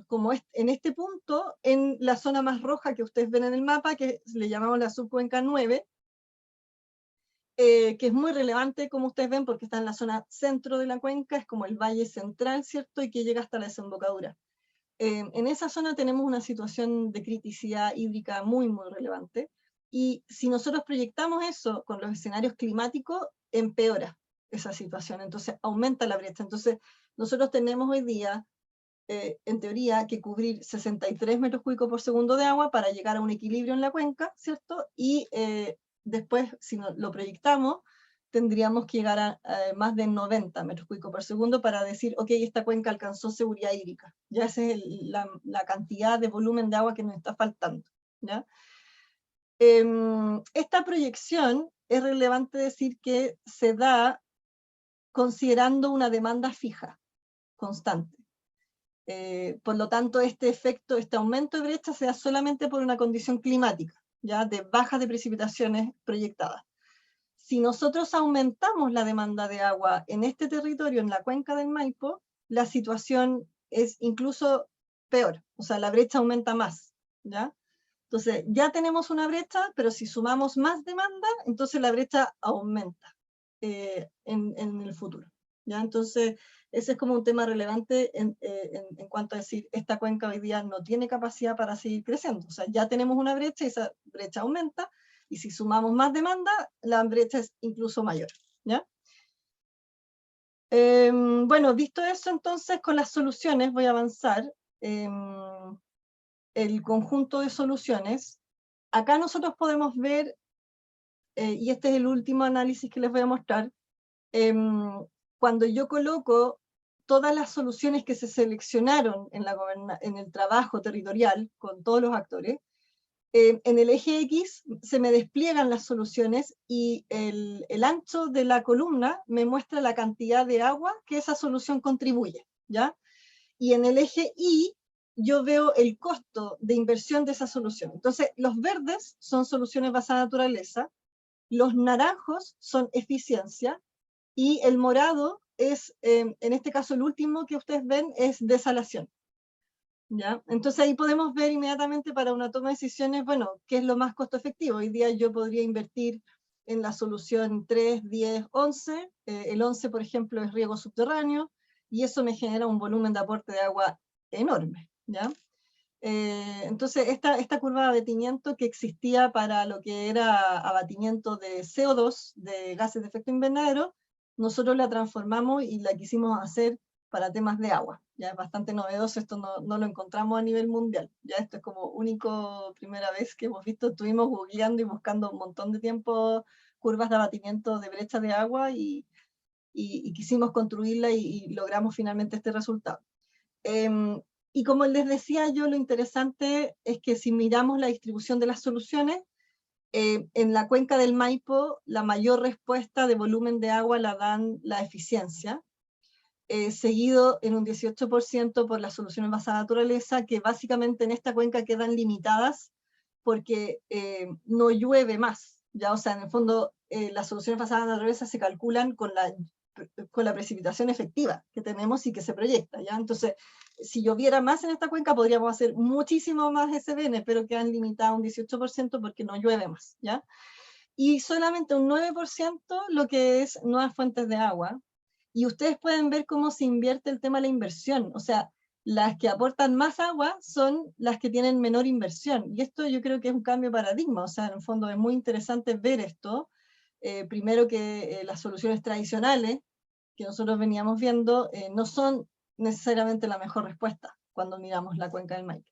B: como en este punto en la zona más roja que ustedes ven en el mapa, que le llamamos la subcuenca 9, que es muy relevante, como ustedes ven, porque está en la zona centro de la cuenca, es como el valle central, ¿cierto? Y que llega hasta la desembocadura. En esa zona tenemos una situación de criticidad hídrica muy, muy relevante, y si nosotros proyectamos eso con los escenarios climáticos, empeora esa situación, entonces aumenta la brecha. Entonces nosotros tenemos hoy día, en teoría, que cubrir 63 metros cúbicos por segundo de agua para llegar a un equilibrio en la cuenca, ¿cierto? Y después, si lo proyectamos, tendríamos que llegar a más de 90 metros cúbicos por segundo para decir, ok, esta cuenca alcanzó seguridad hídrica. Ya esa es la cantidad de volumen de agua que nos está faltando, ¿ya? Esta proyección es relevante decir que se da considerando una demanda fija, constante. Por lo tanto, este efecto, este aumento de brecha se da solamente por una condición climática, ya de bajas de precipitaciones proyectadas. Si nosotros aumentamos la demanda de agua en este territorio, en la cuenca del Maipo, la situación es incluso peor, o sea, la brecha aumenta más, ¿ya? Entonces, ya tenemos una brecha, pero si sumamos más demanda, entonces la brecha aumenta en el futuro, ¿ya? Entonces, ese es como un tema relevante en cuanto a decir, esta cuenca hoy día no tiene capacidad para seguir creciendo. O sea, ya tenemos una brecha y esa brecha aumenta, y si sumamos más demanda, la brecha es incluso mayor, ¿ya? Bueno, visto eso, entonces, con las soluciones voy a avanzar. El conjunto de soluciones. Acá nosotros podemos ver, y este es el último análisis que les voy a mostrar, cuando yo coloco todas las soluciones que se seleccionaron en el trabajo territorial con todos los actores, en el eje X se me despliegan las soluciones y el ancho de la columna me muestra la cantidad de agua que esa solución contribuye, ¿ya? Y en el eje Y yo veo el costo de inversión de esa solución. Entonces, los verdes son soluciones basadas en naturaleza, los naranjos son eficiencia, y el morado es, en este caso el último que ustedes ven, es desalación, ¿ya? Entonces ahí podemos ver inmediatamente para una toma de decisiones, bueno, ¿qué es lo más costo efectivo? Hoy día yo podría invertir en la solución 3, 10, 11, el 11 por ejemplo es riego subterráneo, y eso me genera un volumen de aporte de agua enorme, ¿ya? Entonces esta curva de abatimiento que existía para lo que era abatimiento de CO2, de gases de efecto invernadero, nosotros la transformamos y la quisimos hacer para temas de agua. Ya es bastante novedoso, esto no lo encontramos a nivel mundial. Ya esto es como único, primera vez que hemos visto, estuvimos googleando y buscando un montón de tiempo curvas de abatimiento de brecha de agua y quisimos construirla y logramos finalmente este resultado. Y como les decía yo, lo interesante es que si miramos la distribución de las soluciones, en la cuenca del Maipo, la mayor respuesta de volumen de agua la dan la eficiencia, seguido en un 18% por las soluciones basadas en naturaleza, que básicamente en esta cuenca quedan limitadas porque no llueve más, ¿ya? O sea, en el fondo, las soluciones basadas en naturaleza se calculan con la precipitación efectiva que tenemos y que se proyecta, ¿ya? Entonces, si lloviera más en esta cuenca, podríamos hacer muchísimo más SBN, pero quedan limitadas a un 18% porque no llueve más, ¿ya? Y solamente un 9% lo que es nuevas fuentes de agua, Y ustedes pueden ver cómo se invierte el tema de la inversión. O sea, las que aportan más agua son las que tienen menor inversión. Y esto yo creo que es un cambio de paradigma. O sea, en el fondo es muy interesante ver esto. Primero que las soluciones tradicionales que nosotros veníamos viendo no son necesariamente la mejor respuesta cuando miramos la cuenca del Maipo.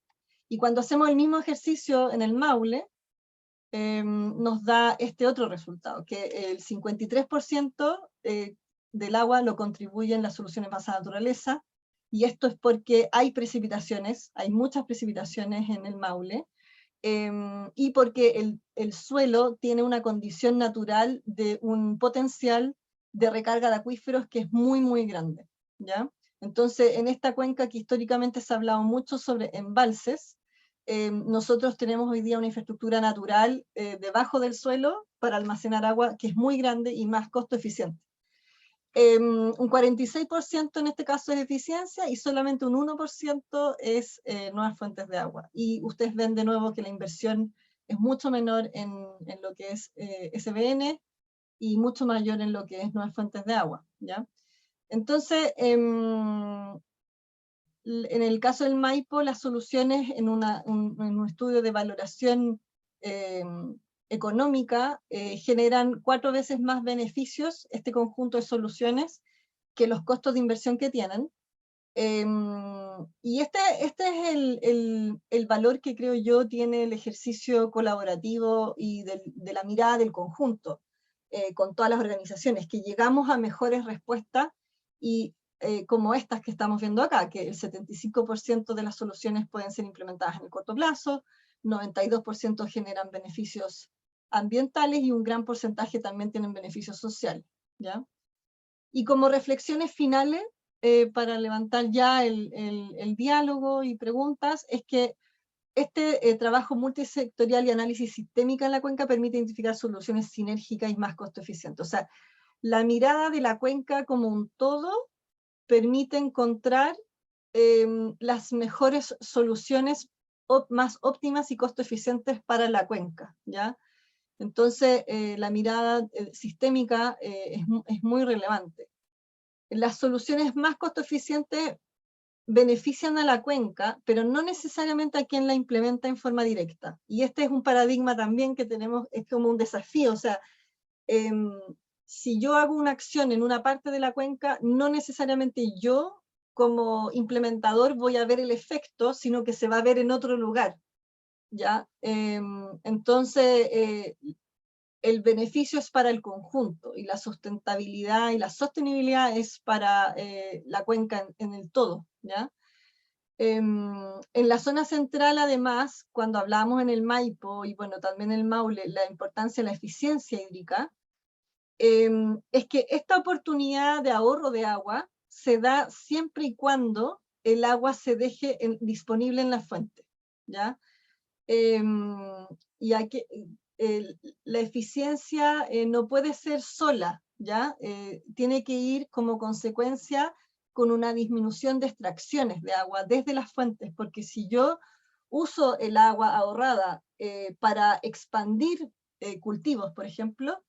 B: Y cuando hacemos el mismo ejercicio en el Maule, nos da este otro resultado, que el 53% del agua lo contribuyen las soluciones basadas en naturaleza, y esto es porque hay precipitaciones, hay muchas precipitaciones en el Maule, y porque el suelo tiene una condición natural de un potencial de recarga de acuíferos que es muy, muy grande, ¿ya? Entonces, en esta cuenca que históricamente se ha hablado mucho sobre embalses, nosotros tenemos hoy día una infraestructura natural debajo del suelo para almacenar agua que es muy grande y más costo eficiente. Un 46% en este caso es eficiencia y solamente un 1% es nuevas fuentes de agua. Y ustedes ven de nuevo que la inversión es mucho menor en lo que es SBN y mucho mayor en lo que es nuevas fuentes de agua, ¿ya? Entonces, en el caso del Maipo, las soluciones en un estudio de valoración económica generan 4 veces más beneficios, este conjunto de soluciones, que los costos de inversión que tienen. Y este es el valor que creo yo tiene el ejercicio colaborativo y de la mirada del conjunto con todas las organizaciones, que llegamos a mejores respuestas y como estas que estamos viendo acá, que el 75% de las soluciones pueden ser implementadas en el corto plazo, 92% generan beneficios ambientales y un gran porcentaje también tienen beneficios sociales, ¿ya? Y como reflexiones finales, para levantar ya el diálogo y preguntas, es que este trabajo multisectorial y análisis sistémica en la cuenca permite identificar soluciones sinérgicas y más costo eficientes. O sea, la mirada de la cuenca como un todo permite encontrar las mejores soluciones más óptimas y costo eficientes para la cuenca, ¿ya? Entonces, la mirada sistémica es muy relevante. Las soluciones más costo eficientes benefician a la cuenca, pero no necesariamente a quien la implementa en forma directa. Y este es un paradigma también que tenemos, es como un desafío, o sea, si yo hago una acción en una parte de la cuenca, no necesariamente yo como implementador voy a ver el efecto, sino que se va a ver en otro lugar, ¿ya? Entonces, el beneficio es para el conjunto, y la sustentabilidad y la sostenibilidad es para la cuenca en el todo, ¿ya? En la zona central, además, cuando hablamos en el Maipo, y bueno, también en el Maule, la importancia de la eficiencia hídrica, es que esta oportunidad de ahorro de agua se da siempre y cuando el agua se deje disponible en la fuente, ¿ya? Y hay que, la eficiencia no puede ser sola, ¿ya? Tiene que ir como consecuencia con una disminución de extracciones de agua desde las fuentes, porque si yo uso el agua ahorrada para expandir cultivos, por ejemplo,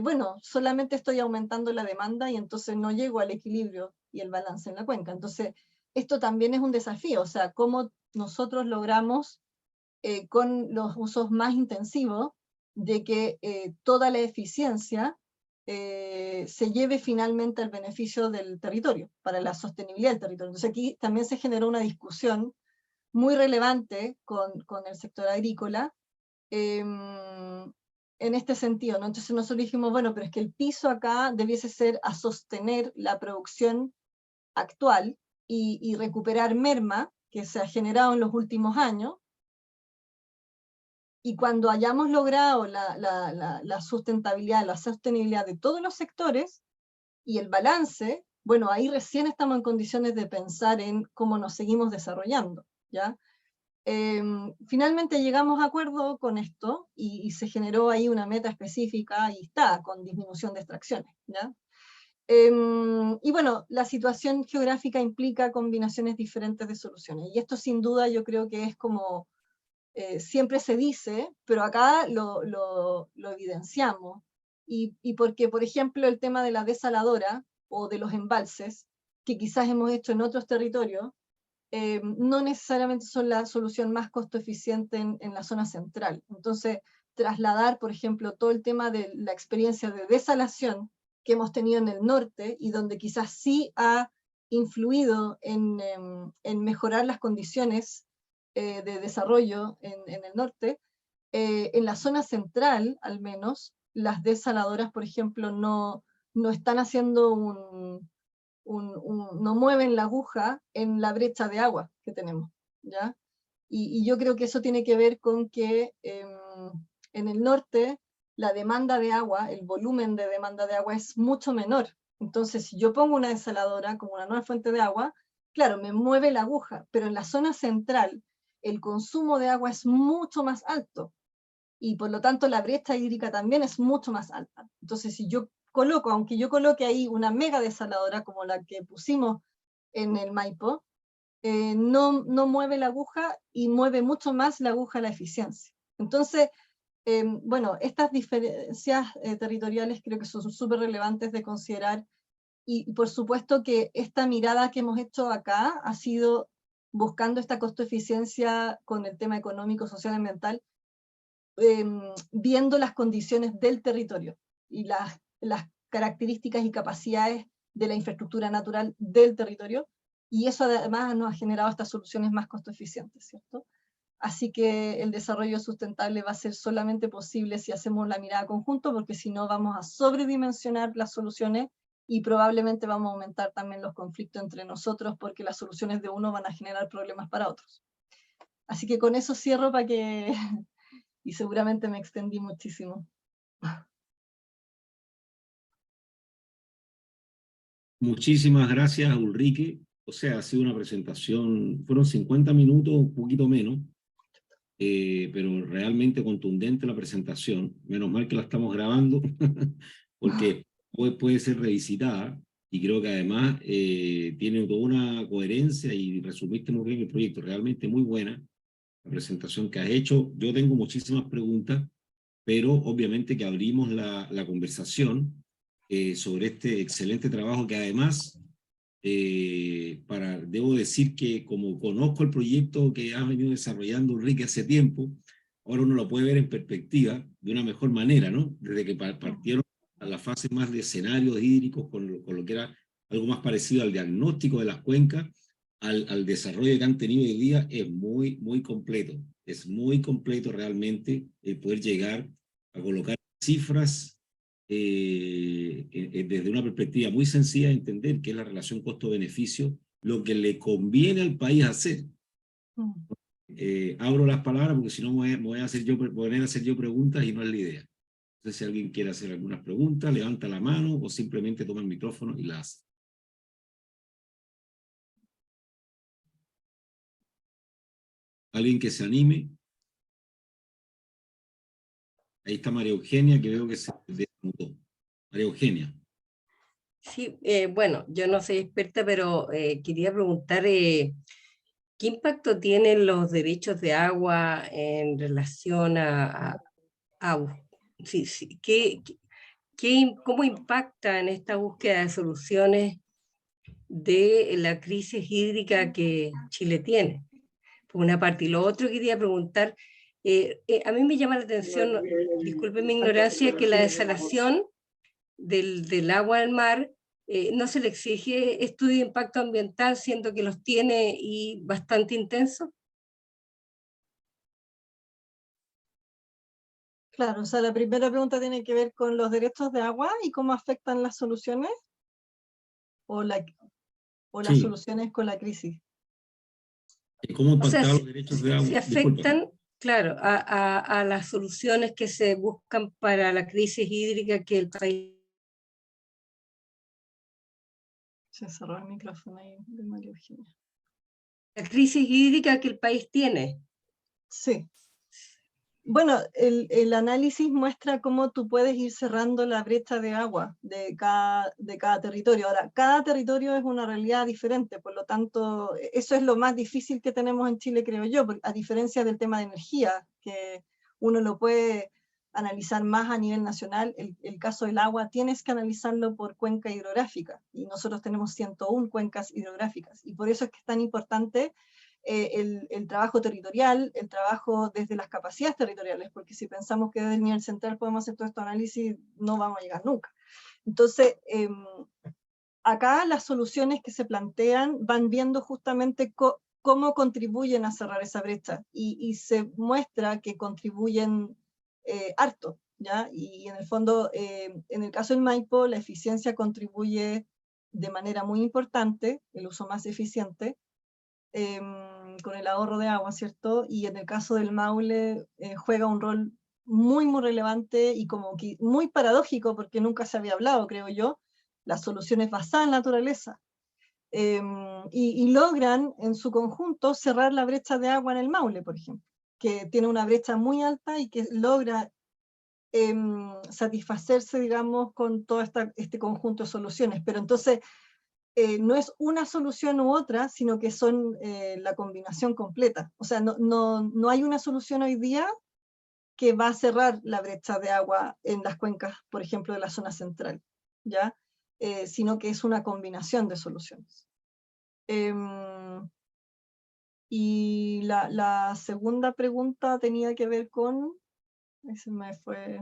B: bueno, solamente estoy aumentando la demanda y entonces no llego al equilibrio y el balance en la cuenca. Entonces, esto también es un desafío, o sea, cómo nosotros logramos con los usos más intensivos de que toda la eficiencia se lleve finalmente al beneficio del territorio, para la sostenibilidad del territorio. Entonces aquí también se generó una discusión muy relevante con el sector agrícola, en este sentido, ¿no? Entonces nosotros dijimos, bueno, pero es que el piso acá debiese ser a sostener la producción actual y recuperar merma que se ha generado en los últimos años, y cuando hayamos logrado la sustentabilidad, la sostenibilidad de todos los sectores y el balance, bueno, ahí recién estamos en condiciones de pensar en cómo nos seguimos desarrollando, ¿ya? Finalmente llegamos a acuerdo con esto y se generó ahí una meta específica y está, con disminución de extracciones, ¿ya? Y bueno, la situación geográfica implica combinaciones diferentes de soluciones, y esto sin duda yo creo que es como siempre se dice, pero acá lo evidenciamos. Y porque, por ejemplo, el tema de la desaladora, o de los embalses, que quizás hemos hecho en otros territorios, no necesariamente son la solución más costo eficiente en la zona central. Entonces, trasladar, por ejemplo, todo el tema de la experiencia de desalación que hemos tenido en el norte, y donde quizás sí ha influido en mejorar las condiciones de desarrollo en el norte, en la zona central, al menos, las desaladoras, por ejemplo, no están haciendo no mueven la aguja en la brecha de agua que tenemos, ¿ya? Y yo creo que eso tiene que ver con que en el norte la demanda de agua, el volumen de demanda de agua es mucho menor. Entonces, si yo pongo una desaladora como una nueva fuente de agua, claro, me mueve la aguja, pero en la zona central el consumo de agua es mucho más alto y por lo tanto la brecha hídrica también es mucho más alta. Entonces, si yo coloco, aunque yo coloque ahí una mega desaladora como la que pusimos en el Maipo, no mueve la aguja y mueve mucho más la aguja la eficiencia. Entonces, bueno, estas diferencias territoriales creo que son súper relevantes de considerar, y por supuesto que esta mirada que hemos hecho acá ha sido buscando esta costo-eficiencia con el tema económico, social y ambiental, viendo las condiciones del territorio y las características y capacidades de la infraestructura natural del territorio, y eso además nos ha generado estas soluciones más costo eficientes, ¿cierto? Así que el desarrollo sustentable va a ser solamente posible si hacemos la mirada conjunto, porque si no vamos a sobredimensionar las soluciones y probablemente vamos a aumentar también los conflictos entre nosotros, porque las soluciones de uno van a generar problemas para otros. Así que con eso cierro para que... y seguramente me extendí muchísimo.
A: Muchísimas gracias, Ulrike. O sea, ha sido una presentación, fueron 50 minutos, un poquito menos, pero realmente contundente la presentación. Menos mal que la estamos grabando, porque puede ser revisitada, y creo que además tiene toda una coherencia, y resumiste muy bien el proyecto, realmente muy buena la presentación que has hecho. Yo tengo muchísimas preguntas, pero obviamente que abrimos la conversación sobre este excelente trabajo que además, debo decir que como conozco el proyecto que ha venido desarrollando Ulrike hace tiempo, ahora uno lo puede ver en perspectiva de una mejor manera, ¿no? Desde que partieron a la fase más de escenarios hídricos, con lo que era algo más parecido al diagnóstico de las cuencas, al desarrollo que han tenido hoy día, es muy, muy completo. Es muy completo realmente el poder llegar a colocar cifras desde una perspectiva muy sencilla de entender, que es la relación costo-beneficio, lo que le conviene al país hacer. Abro las palabras porque si no me voy a poner a hacer yo preguntas y no es la idea. Entonces, si alguien quiere hacer algunas preguntas, levanta la mano o simplemente toma el micrófono y la hace. Alguien que se anime. Ahí está María Eugenia, que veo que se desmutó. María Eugenia.
C: Sí, bueno, yo no soy experta, pero quería preguntar qué impacto tienen los derechos de agua en relación sí, sí, cómo impacta en esta búsqueda de soluciones de la crisis hídrica que Chile tiene, por una parte. Y lo otro quería preguntar, a mí me llama la atención, disculpen mi ignorancia, que la desalación del agua al mar no se le exige estudio de impacto ambiental, siendo que los tiene y bastante intensos.
B: Claro, o sea, la primera pregunta tiene que ver con los derechos de agua y cómo afectan las soluciones, o las
A: Sí.
B: soluciones con la crisis.
A: ¿Cómo
C: O sea,
A: impactar los derechos de agua?
C: si afectan, claro, a las soluciones que se buscan para la crisis hídrica que el país...
B: Se cerró el micrófono ahí de María Eugenia.
C: La crisis hídrica que el país tiene.
B: Sí. Bueno, el análisis muestra cómo tú puedes ir cerrando la brecha de agua de cada territorio. Ahora, cada territorio es una realidad diferente, por lo tanto, eso es lo más difícil que tenemos en Chile, creo yo, a diferencia del tema de energía, que uno lo puede analizar más a nivel nacional. El caso del agua tienes que analizarlo por cuenca hidrográfica, y nosotros tenemos 101 cuencas hidrográficas, y por eso es que es tan importante el trabajo territorial, el trabajo desde las capacidades territoriales, porque si pensamos que desde el nivel central podemos hacer todo este análisis, no vamos a llegar nunca. Entonces, acá las soluciones que se plantean van viendo justamente cómo contribuyen a cerrar esa brecha, y se muestra que contribuyen harto, ¿ya? Y en el fondo, en el caso del Maipo, la eficiencia contribuye de manera muy importante, el uso más eficiente, con el ahorro de agua, ¿cierto? Y en el caso del Maule juega un rol muy, muy relevante y como que muy paradójico, porque nunca se había hablado, creo yo, las soluciones basadas en la naturaleza. Y logran en su conjunto cerrar la brecha de agua en el Maule, por ejemplo, que tiene una brecha muy alta y que logra satisfacerse, digamos, con todo este conjunto de soluciones. Pero entonces, no es una solución u otra, sino que son la combinación completa. O sea, no hay una solución hoy día que va a cerrar la brecha de agua en las cuencas, por ejemplo, de la zona central, ¿ya? Sino que es una combinación de soluciones. Y la segunda pregunta tenía que ver con... Ese me fue...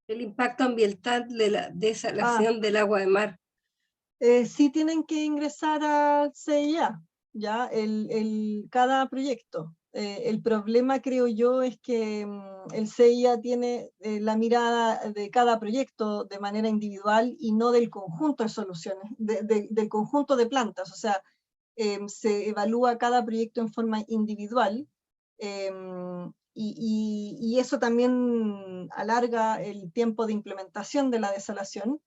C: El impacto ambiental de la desalación del agua de mar.
B: Sí tienen que ingresar al CIA, ¿ya? Cada proyecto. El problema, creo yo, es que el CIA tiene la mirada de cada proyecto de manera individual y no del conjunto de soluciones, del conjunto de plantas. O sea, se evalúa cada proyecto en forma individual, y eso también alarga el tiempo de implementación de la desalación.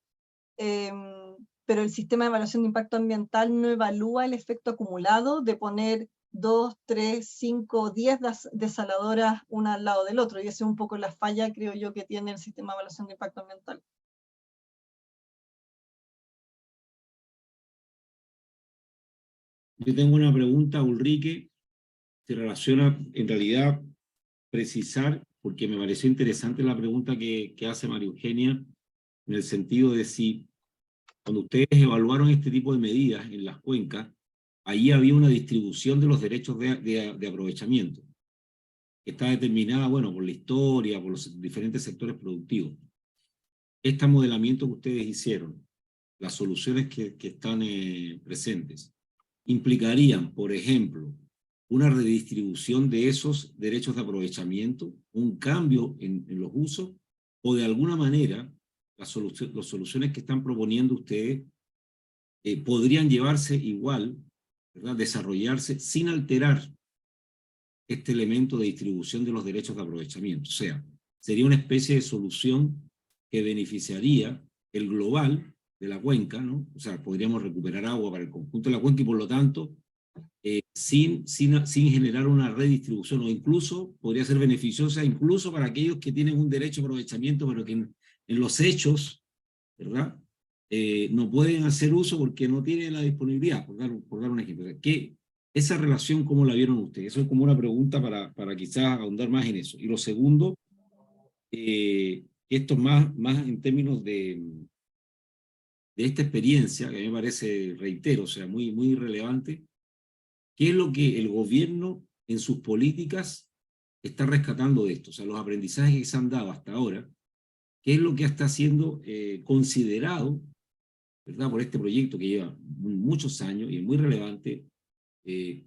B: Pero el sistema de evaluación de impacto ambiental no evalúa el efecto acumulado de poner 2, 3, 5, 10 desaladoras una al lado del otro, y esa es un poco la falla, creo yo, que tiene el sistema de evaluación de impacto ambiental.
A: Yo tengo una pregunta, Ulrike, se relaciona en realidad precisar, porque me pareció interesante la pregunta que hace María Eugenia, en el sentido de si cuando ustedes evaluaron este tipo de medidas en las cuencas, ahí había una distribución de los derechos de aprovechamiento, que está determinada, bueno, por la historia, por los diferentes sectores productivos. Este modelamiento que ustedes hicieron, las soluciones que están presentes, implicarían, por ejemplo, una redistribución de esos derechos de aprovechamiento, un cambio en los usos, o de alguna manera las soluciones que están proponiendo ustedes podrían llevarse igual, ¿verdad? Desarrollarse sin alterar este elemento de distribución de los derechos de aprovechamiento. O sea, sería una especie de solución que beneficiaría el global de la cuenca, ¿no? O sea, podríamos recuperar agua para el conjunto de la cuenca y por lo tanto, sin generar una redistribución, o incluso podría ser beneficiosa incluso para aquellos que tienen un derecho de aprovechamiento, pero que en los hechos, ¿verdad? No pueden hacer uso porque no tienen la disponibilidad, por dar un ejemplo. Esa relación, ¿cómo la vieron ustedes? Eso es como una pregunta para quizás ahondar más en eso. Y lo segundo, esto más en términos de esta experiencia, que a mí me parece, reitero, o sea, muy, muy relevante, ¿qué es lo que el gobierno en sus políticas está rescatando de esto? O sea, los aprendizajes que se han dado hasta ahora, ¿qué es lo que está siendo considerado, ¿verdad?, por este proyecto que lleva muchos años y es muy relevante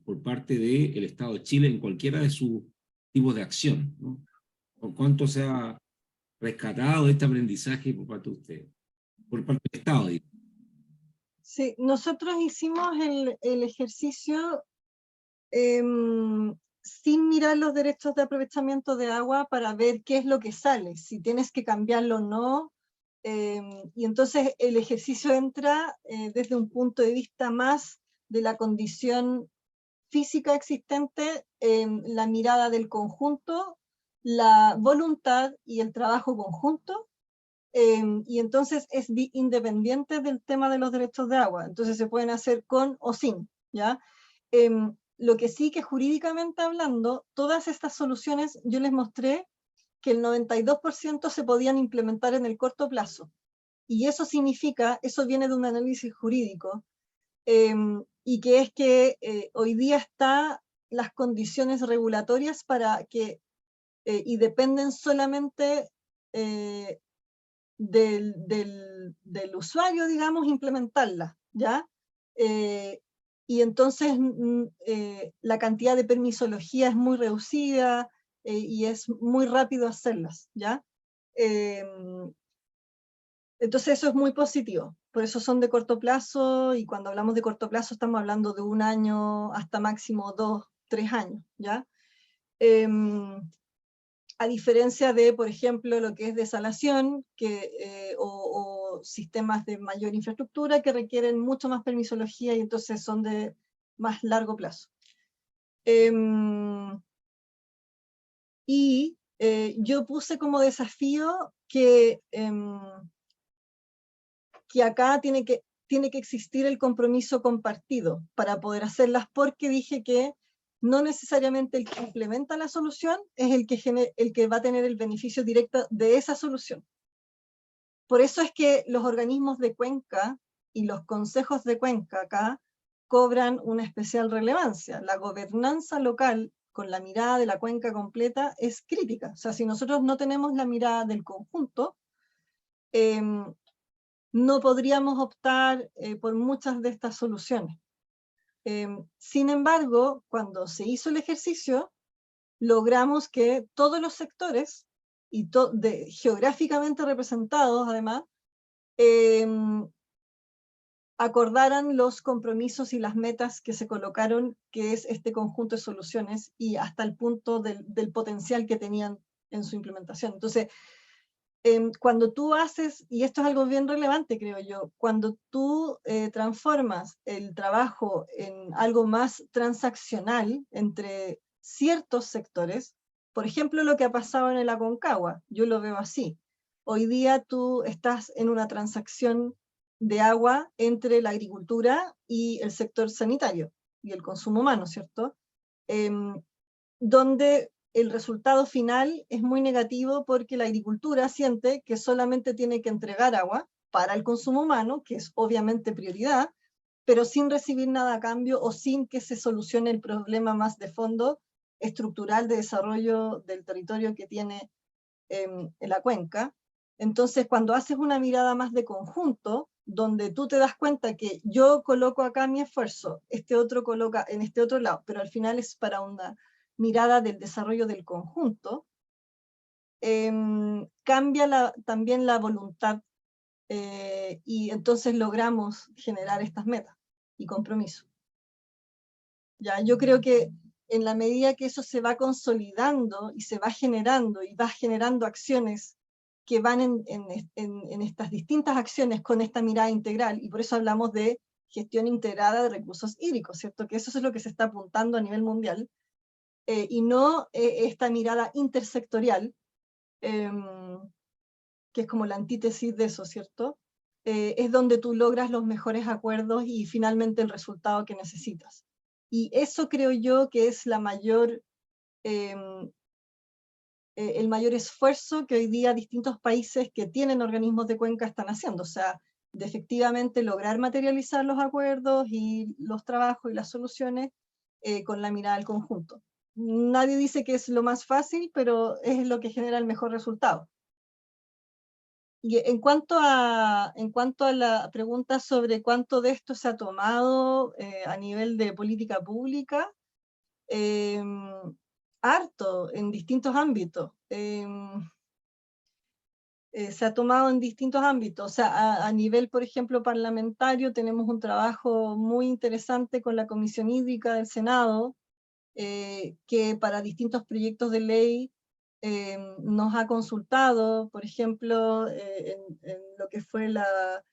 A: por parte del Estado de Chile en cualquiera de sus tipos de acción, ¿no? ¿Por cuánto se ha rescatado este aprendizaje por parte de ustedes? Por parte del Estado, digo.
B: Sí, nosotros hicimos el ejercicio sin mirar los derechos de aprovechamiento de agua para ver qué es lo que sale, si tienes que cambiarlo o no. Y entonces el ejercicio entra desde un punto de vista más de la condición física existente, la mirada del conjunto, la voluntad y el trabajo conjunto, y entonces es independiente del tema de los derechos de agua, entonces se pueden hacer con o sin, ¿ya? Lo que sí que jurídicamente hablando, todas estas soluciones yo les mostré que el 92% se podían implementar en el corto plazo. Y eso significa, eso viene de un análisis jurídico, y que es que hoy día están las condiciones regulatorias para que, y dependen solamente del usuario, digamos, implementarlas, ¿ya? Y entonces la cantidad de permisología es muy reducida y es muy rápido hacerlas, ¿ya? Entonces eso es muy positivo, por eso son de corto plazo, y cuando hablamos de corto plazo estamos hablando de 1 año hasta máximo 2, 3 años, ¿ya? A diferencia de, por ejemplo, lo que es desalación, o sistemas de mayor infraestructura que requieren mucho más permisología y entonces son de más largo plazo. Yo puse como desafío que acá tiene que existir el compromiso compartido para poder hacerlas, porque dije que no necesariamente el que implementa la solución es el que va a tener el beneficio directo de esa solución. Por eso es que los organismos de cuenca y los consejos de cuenca acá cobran una especial relevancia. La gobernanza local con la mirada de la cuenca completa es crítica. O sea, si nosotros no tenemos la mirada del conjunto, no podríamos optar por muchas de estas soluciones. Sin embargo, cuando se hizo el ejercicio, logramos que todos los sectores, y geográficamente representados además, acordaran los compromisos y las metas que se colocaron, que es este conjunto de soluciones, y hasta el punto del potencial que tenían en su implementación. Entonces, cuando tú haces, y esto es algo bien relevante creo yo, cuando tú transformas el trabajo en algo más transaccional entre ciertos sectores, por ejemplo lo que ha pasado en el Aconcagua, yo lo veo así. Hoy día tú estás en una transacción de agua entre la agricultura y el sector sanitario y el consumo humano, ¿cierto? Donde el resultado final es muy negativo porque la agricultura siente que solamente tiene que entregar agua para el consumo humano, que es obviamente prioridad, pero sin recibir nada a cambio o sin que se solucione el problema más de fondo estructural de desarrollo del territorio que tiene en la cuenca. Entonces, cuando haces una mirada más de conjunto, donde tú te das cuenta que yo coloco acá mi esfuerzo, este otro coloca en este otro lado, pero al final es para una mirada del desarrollo del conjunto, cambia también la voluntad, y entonces logramos generar estas metas y compromisos. Ya, yo creo que en la medida que eso se va consolidando y se va generando y va generando acciones que van en estas distintas acciones con esta mirada integral, y por eso hablamos de gestión integrada de recursos hídricos, ¿cierto? Que eso es lo que se está apuntando a nivel mundial, y no esta mirada intersectorial, que es como la antítesis de eso, ¿cierto? Es donde tú logras los mejores acuerdos y finalmente el resultado que necesitas. Y eso creo yo que es el mayor esfuerzo que hoy día distintos países que tienen organismos de cuenca están haciendo, o sea, de efectivamente lograr materializar los acuerdos y los trabajos y las soluciones con la mirada al conjunto. Nadie dice que es lo más fácil, pero es lo que genera el mejor resultado. Y en cuanto a la pregunta sobre cuánto de esto se ha tomado a nivel de política pública, harto, en distintos ámbitos. Se ha tomado en distintos ámbitos. O sea, a nivel, por ejemplo, parlamentario, tenemos un trabajo muy interesante con la Comisión Hídrica del Senado, que para distintos proyectos de ley nos ha consultado, por ejemplo, en lo que fue la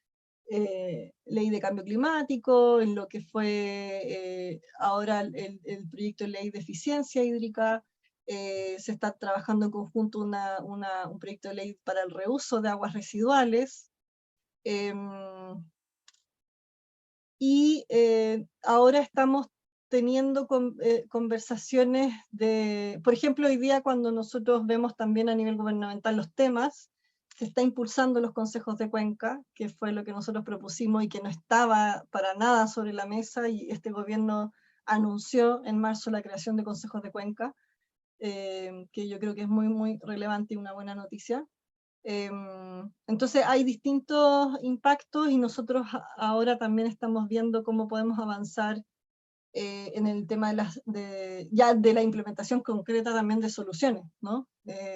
B: ley de cambio climático, en lo que fue ahora el proyecto de ley de eficiencia hídrica. Se está trabajando en conjunto un proyecto de ley para el reuso de aguas residuales. Y ahora estamos teniendo conversaciones de, por ejemplo, hoy día cuando nosotros vemos también a nivel gubernamental los temas, se está impulsando los consejos de cuenca, que fue lo que nosotros propusimos y que no estaba para nada sobre la mesa, y este gobierno anunció en marzo la creación de consejos de cuenca, que yo creo que es muy, muy relevante y una buena noticia. Entonces hay distintos impactos y nosotros ahora también estamos viendo cómo podemos avanzar en el tema de la implementación concreta también de soluciones, ¿no?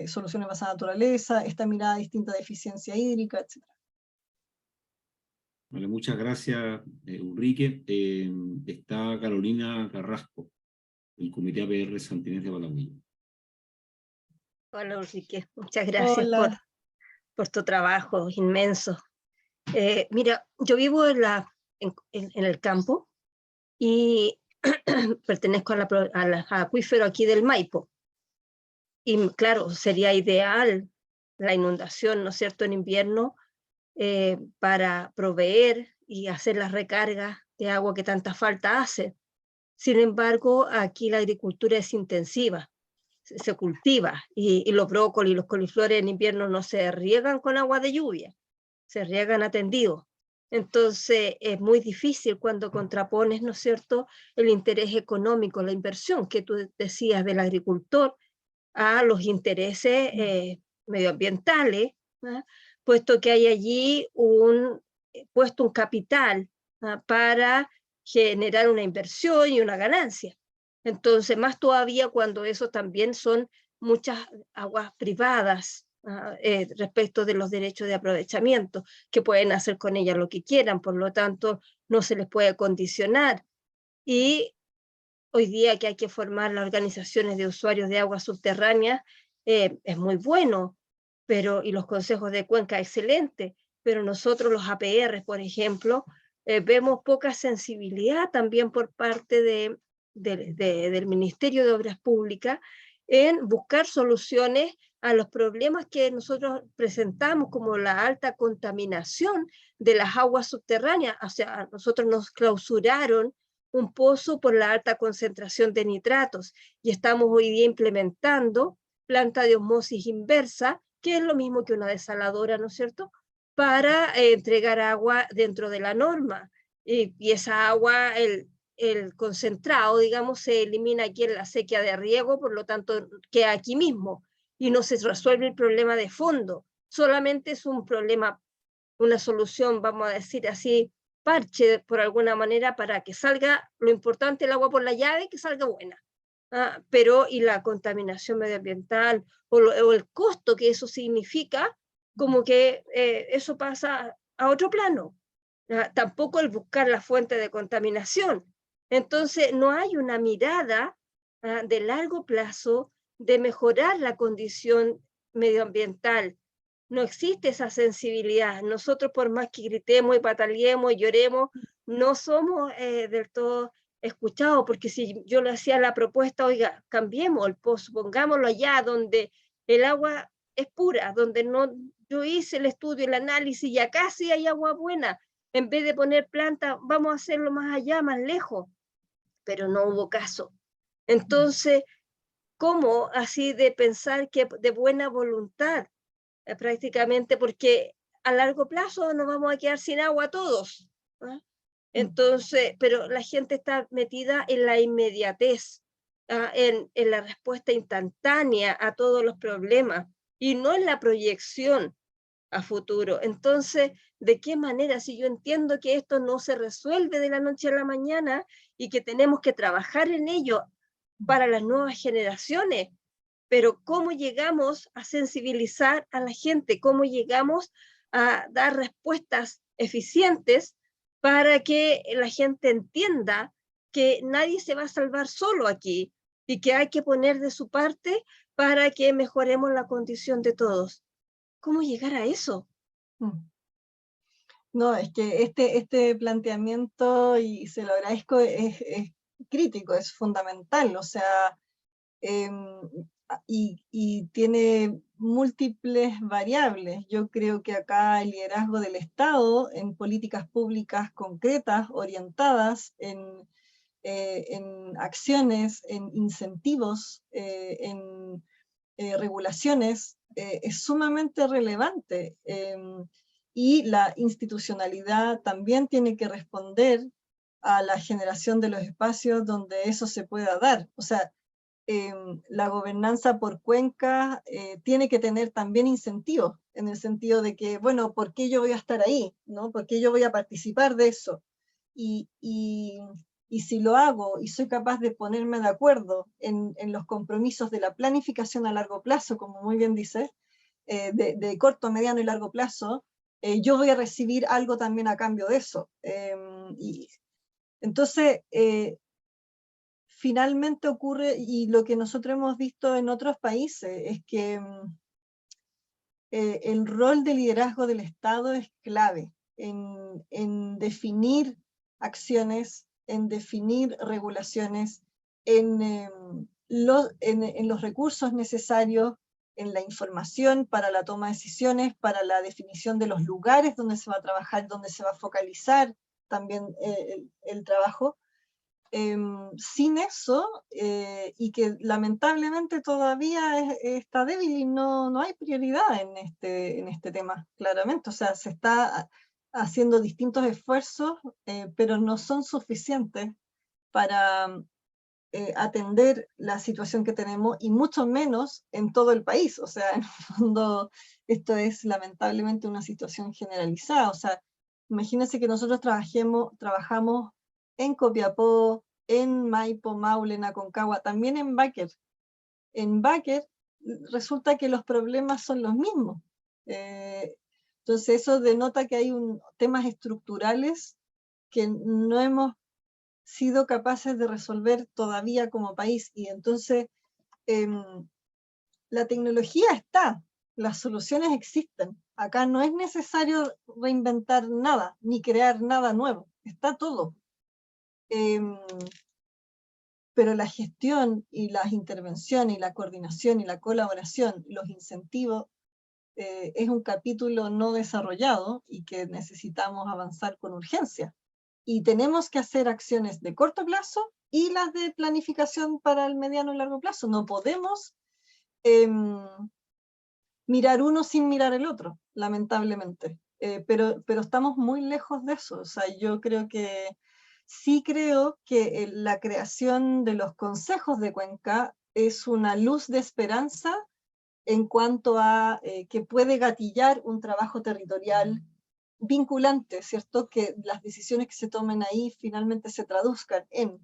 B: Soluciones basadas en naturaleza, esta mirada distinta de eficiencia hídrica, etc.
A: Vale, muchas gracias, Ulrike. Está Carolina Carrasco, del Comité APR Santa Inés de Balaguillo.
D: Hola, Ulrike, muchas gracias por tu trabajo inmenso. Mira, yo vivo en el campo y pertenezco al acuífero aquí del Maipo. Y claro, sería ideal la inundación, ¿no es cierto?, en invierno, para proveer y hacer las recargas de agua que tanta falta hace. Sin embargo, aquí la agricultura es intensiva, se cultiva, y los brócolis y los coliflores en invierno no se riegan con agua de lluvia, se riegan atendidos. Entonces es muy difícil cuando contrapones, ¿no es cierto?, el interés económico, la inversión que tú decías del agricultor, a los intereses medioambientales, ¿no?, puesto que hay allí puesto un capital, ¿no?, para generar una inversión y una ganancia. Entonces, más todavía cuando eso también son muchas aguas privadas, respecto de los derechos de aprovechamiento, que pueden hacer con ellas lo que quieran, por lo tanto, no se les puede condicionar. Y hoy día que hay que formar las organizaciones de usuarios de aguas subterráneas, es muy bueno, y los consejos de cuenca, excelente, pero nosotros los APR, por ejemplo, vemos poca sensibilidad también por parte del Ministerio de Obras Públicas en buscar soluciones a los problemas que nosotros presentamos, como la alta contaminación de las aguas subterráneas. O sea, nosotros nos clausuraron un pozo por la alta concentración de nitratos y estamos hoy día implementando planta de osmosis inversa, que es lo mismo que una desaladora, ¿no es cierto?, para entregar agua dentro de la norma. Y esa agua, el concentrado, digamos, se elimina aquí en la sequía de riego, por lo tanto queda aquí mismo y no se resuelve el problema de fondo, solamente es un problema, una solución, vamos a decir así, parche por alguna manera para que salga, lo importante, el agua por la llave, que salga buena. Pero y la contaminación medioambiental o el costo que eso significa, como que eso pasa a otro plano. Tampoco el buscar la fuente de contaminación. Entonces no hay una mirada de largo plazo de mejorar la condición medioambiental. No existe esa sensibilidad. Nosotros, por más que gritemos y pataleemos y lloremos, no somos del todo escuchados, porque si yo le hacía la propuesta, oiga, cambiemos el pozo, pongámoslo allá donde el agua es pura, donde no, yo hice el estudio, el análisis, y acá sí hay agua buena, en vez de poner plantas, vamos a hacerlo más allá, más lejos, pero no hubo caso. Entonces, ¿cómo así de pensar que de buena voluntad, prácticamente, porque a largo plazo nos vamos a quedar sin agua todos, ¿no? Entonces, pero la gente está metida en la inmediatez, en la respuesta instantánea a todos los problemas, y no en la proyección a futuro. Entonces, ¿de qué manera? Si yo entiendo que esto no se resuelve de la noche a la mañana y que tenemos que trabajar en ello para las nuevas generaciones, pero ¿cómo llegamos a sensibilizar a la gente? ¿Cómo llegamos a dar respuestas eficientes para que la gente entienda que nadie se va a salvar solo aquí y que hay que poner de su parte para que mejoremos la condición de todos? ¿Cómo llegar a eso?
B: No, es que este planteamiento, y se lo agradezco, es crítico, es fundamental, o sea, y tiene múltiples variables. Yo creo que acá el liderazgo del Estado en políticas públicas concretas, orientadas en en acciones, en incentivos, en regulaciones, es sumamente relevante. Y la institucionalidad también tiene que responder a la generación de los espacios donde eso se pueda dar. O sea, la gobernanza por cuenca tiene que tener también incentivos, en el sentido de que, bueno, ¿por qué yo voy a estar ahí? ¿No? ¿Por qué yo voy a participar de eso? Y si lo hago y soy capaz de ponerme de acuerdo en los compromisos de la planificación a largo plazo, como muy bien dices, de corto, mediano y largo plazo, yo voy a recibir algo también a cambio de eso. Entonces, finalmente ocurre, y lo que nosotros hemos visto en otros países, es que el rol de liderazgo del Estado es clave en definir acciones, en definir regulaciones, en los recursos necesarios, en la información para la toma de decisiones, para la definición de los lugares donde se va a trabajar, donde se va a focalizar también el trabajo. Sin eso, y que lamentablemente todavía está débil y no hay prioridad en este tema, claramente. O sea, se está haciendo distintos esfuerzos, pero no son suficientes para atender la situación que tenemos, y mucho menos en todo el país. O sea, en el fondo, esto es lamentablemente una situación generalizada. O sea, imagínense que nosotros trabajamos en Copiapó, en Maipo, Maule, en Aconcagua, también en Báquer. En Báquer resulta que los problemas son los mismos. Entonces eso denota que hay temas estructurales que no hemos sido capaces de resolver todavía como país. Y entonces la tecnología está, las soluciones existen. Acá no es necesario reinventar nada, ni crear nada nuevo, está todo. Pero la gestión y las intervenciones y la coordinación y la colaboración, los incentivos, es un capítulo no desarrollado y que necesitamos avanzar con urgencia. Y tenemos que hacer acciones de corto plazo y las de planificación para el mediano y largo plazo. No podemos mirar uno sin mirar el otro, lamentablemente. Pero estamos muy lejos de eso. O sea, yo creo que sí creo que la creación de los consejos de Cuenca es una luz de esperanza en cuanto a que puede gatillar un trabajo territorial vinculante, ¿cierto? Que las decisiones que se tomen ahí finalmente se traduzcan en.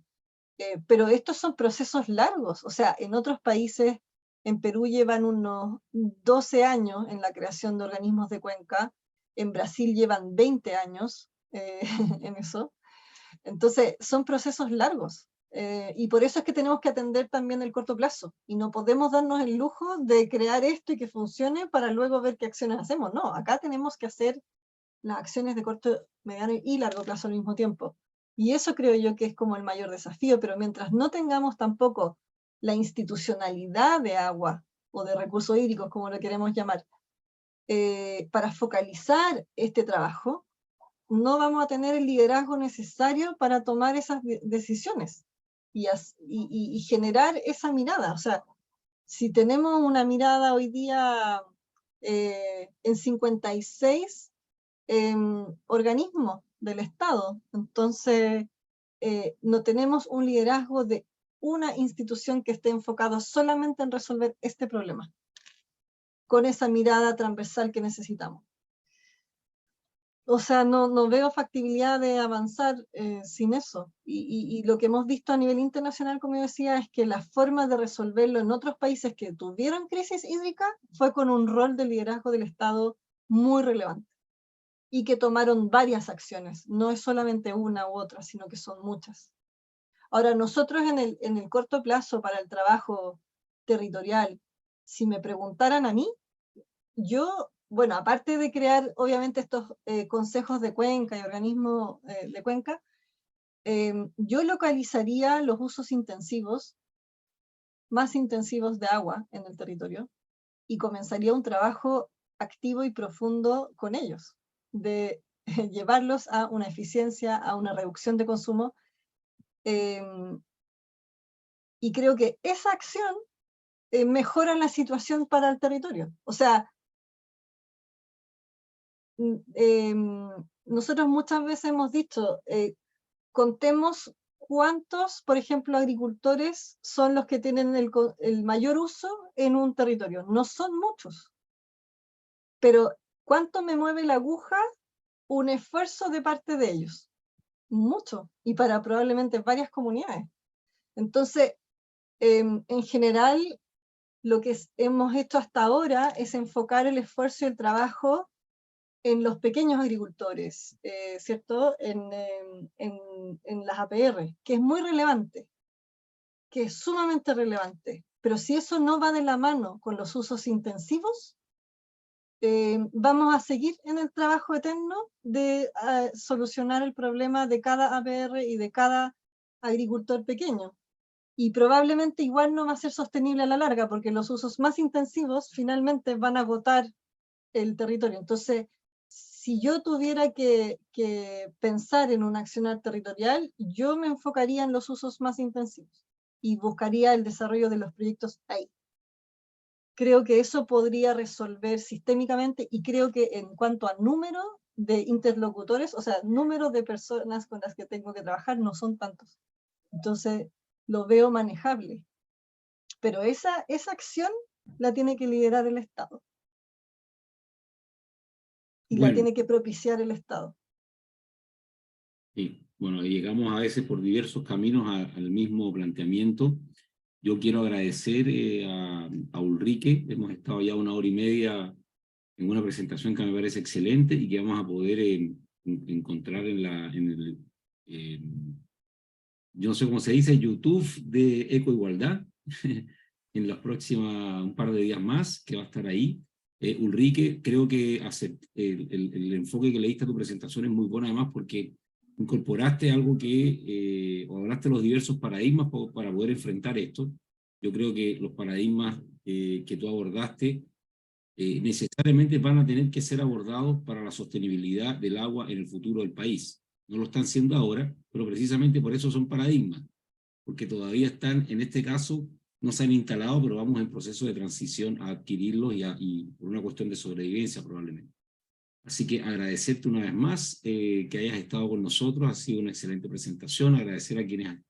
B: Pero estos son procesos largos. O sea, en otros países, en Perú llevan unos 12 años en la creación de organismos de cuenca, en Brasil llevan 20 años en eso. Entonces, son procesos largos. Y por eso es que tenemos que atender también el corto plazo. Y no podemos darnos el lujo de crear esto y que funcione para luego ver qué acciones hacemos. No, acá tenemos que hacer las acciones de corto, mediano y largo plazo al mismo tiempo. Y eso creo yo que es como el mayor desafío. Pero mientras no tengamos tampoco la institucionalidad de agua o de recursos hídricos, como lo queremos llamar, para focalizar este trabajo, no vamos a tener el liderazgo necesario para tomar esas decisiones y generar esa mirada. O sea, si tenemos una mirada hoy día en 56 organismos del Estado, entonces no tenemos un liderazgo de una institución que esté enfocado solamente en resolver este problema, con esa mirada transversal que necesitamos. O sea, no veo factibilidad de avanzar sin eso. Y lo que hemos visto a nivel internacional, como yo decía, es que la forma de resolverlo en otros países que tuvieron crisis hídrica fue con un rol de liderazgo del Estado muy relevante. Y que tomaron varias acciones. No es solamente una u otra, sino que son muchas. Ahora, nosotros en el corto plazo para el trabajo territorial, si me preguntaran a mí, yo... Bueno, aparte de crear, obviamente, estos consejos de cuenca y organismos de cuenca, yo localizaría los usos intensivos, más intensivos de agua en el territorio, y comenzaría un trabajo activo y profundo con ellos, de llevarlos a una eficiencia, a una reducción de consumo, Y creo que esa acción mejora la situación para el territorio. O sea, nosotros muchas veces hemos dicho, contemos cuántos, por ejemplo, agricultores son los que tienen el mayor uso en un territorio. No son muchos. Pero, ¿cuánto me mueve la aguja? Un esfuerzo de parte de ellos. Mucho. Y para probablemente varias comunidades. Entonces, en general, lo que hemos hecho hasta ahora es enfocar el esfuerzo y el trabajo en los pequeños agricultores, ¿cierto? En las APR, que es muy relevante, que es sumamente relevante. Pero si eso no va de la mano con los usos intensivos, vamos a seguir en el trabajo eterno de solucionar el problema de cada APR y de cada agricultor pequeño. Y probablemente igual no va a ser sostenible a la larga, porque los usos más intensivos finalmente van a agotar el territorio. Entonces, si yo tuviera que pensar en un accionar territorial, yo me enfocaría en los usos más intensivos y buscaría el desarrollo de los proyectos ahí. Creo que eso podría resolver sistémicamente, y creo que en cuanto a número de interlocutores, o sea, número de personas con las que tengo que trabajar, no son tantos. Entonces, lo veo manejable. Pero esa acción la tiene que liderar el Estado. Y la tiene que propiciar el Estado.
A: Sí, bueno, llegamos a veces por diversos caminos al mismo planteamiento. Yo quiero agradecer a Ulrike. Hemos estado ya 1 hora y media en una presentación que me parece excelente y que vamos a poder encontrar yo no sé cómo se dice, YouTube de Ecoigualdad, en las próximas un par de días más, que va a estar ahí. Ulrike, creo que el enfoque que le diste a tu presentación es muy bueno, además porque incorporaste algo o hablaste de los diversos paradigmas para poder enfrentar esto. Yo creo que los paradigmas que tú abordaste necesariamente van a tener que ser abordados para la sostenibilidad del agua en el futuro del país. No lo están siendo ahora, pero precisamente por eso son paradigmas, porque todavía están, en este caso, no se han instalado, pero vamos en proceso de transición a adquirirlos y por una cuestión de sobrevivencia probablemente. Así que agradecerte una vez más que hayas estado con nosotros, ha sido una excelente presentación, agradecer a quienes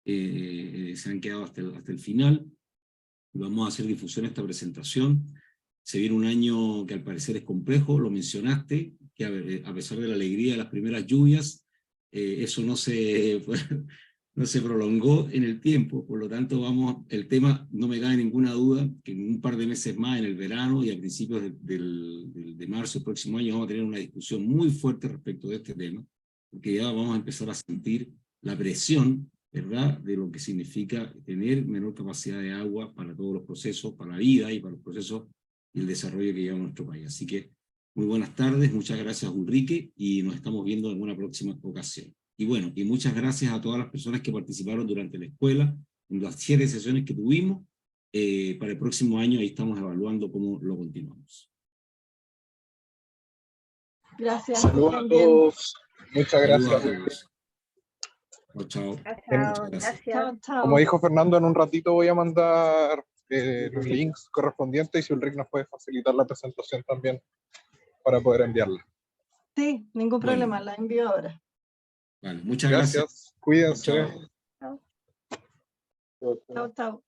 A: se han quedado hasta el final. Vamos a hacer difusión de esta presentación. Se viene un año que al parecer es complejo, lo mencionaste, que a pesar de la alegría de las primeras lluvias, eso no se prolongó en el tiempo, por lo tanto el tema, no me cabe ninguna duda, que en un par de meses más, en el verano y a principios de marzo del próximo año, vamos a tener una discusión muy fuerte respecto de este tema, porque ya vamos a empezar a sentir la presión, ¿verdad?, de lo que significa tener menor capacidad de agua para todos los procesos, para la vida y para los procesos y el desarrollo que lleva nuestro país. Así que, muy buenas tardes, muchas gracias Ulrike, y nos estamos viendo en una próxima ocasión. Y bueno, y muchas gracias a todas las personas que participaron durante la escuela, en las 7 sesiones que tuvimos. Para el próximo año ahí estamos evaluando cómo lo continuamos.
B: Gracias.
E: Saludos a todos. Muchas gracias.
A: Saludos a todos. Chao, chao.
D: Gracias.
B: Chao, chao.
E: Como dijo Fernando, en un ratito voy a mandar los links correspondientes y si Ulrike nos puede facilitar la presentación también para poder enviarla.
B: Sí, ningún problema, la envío ahora.
A: Vale, muchas gracias.
E: Cuídense.
A: Chao.
B: Chao, chao.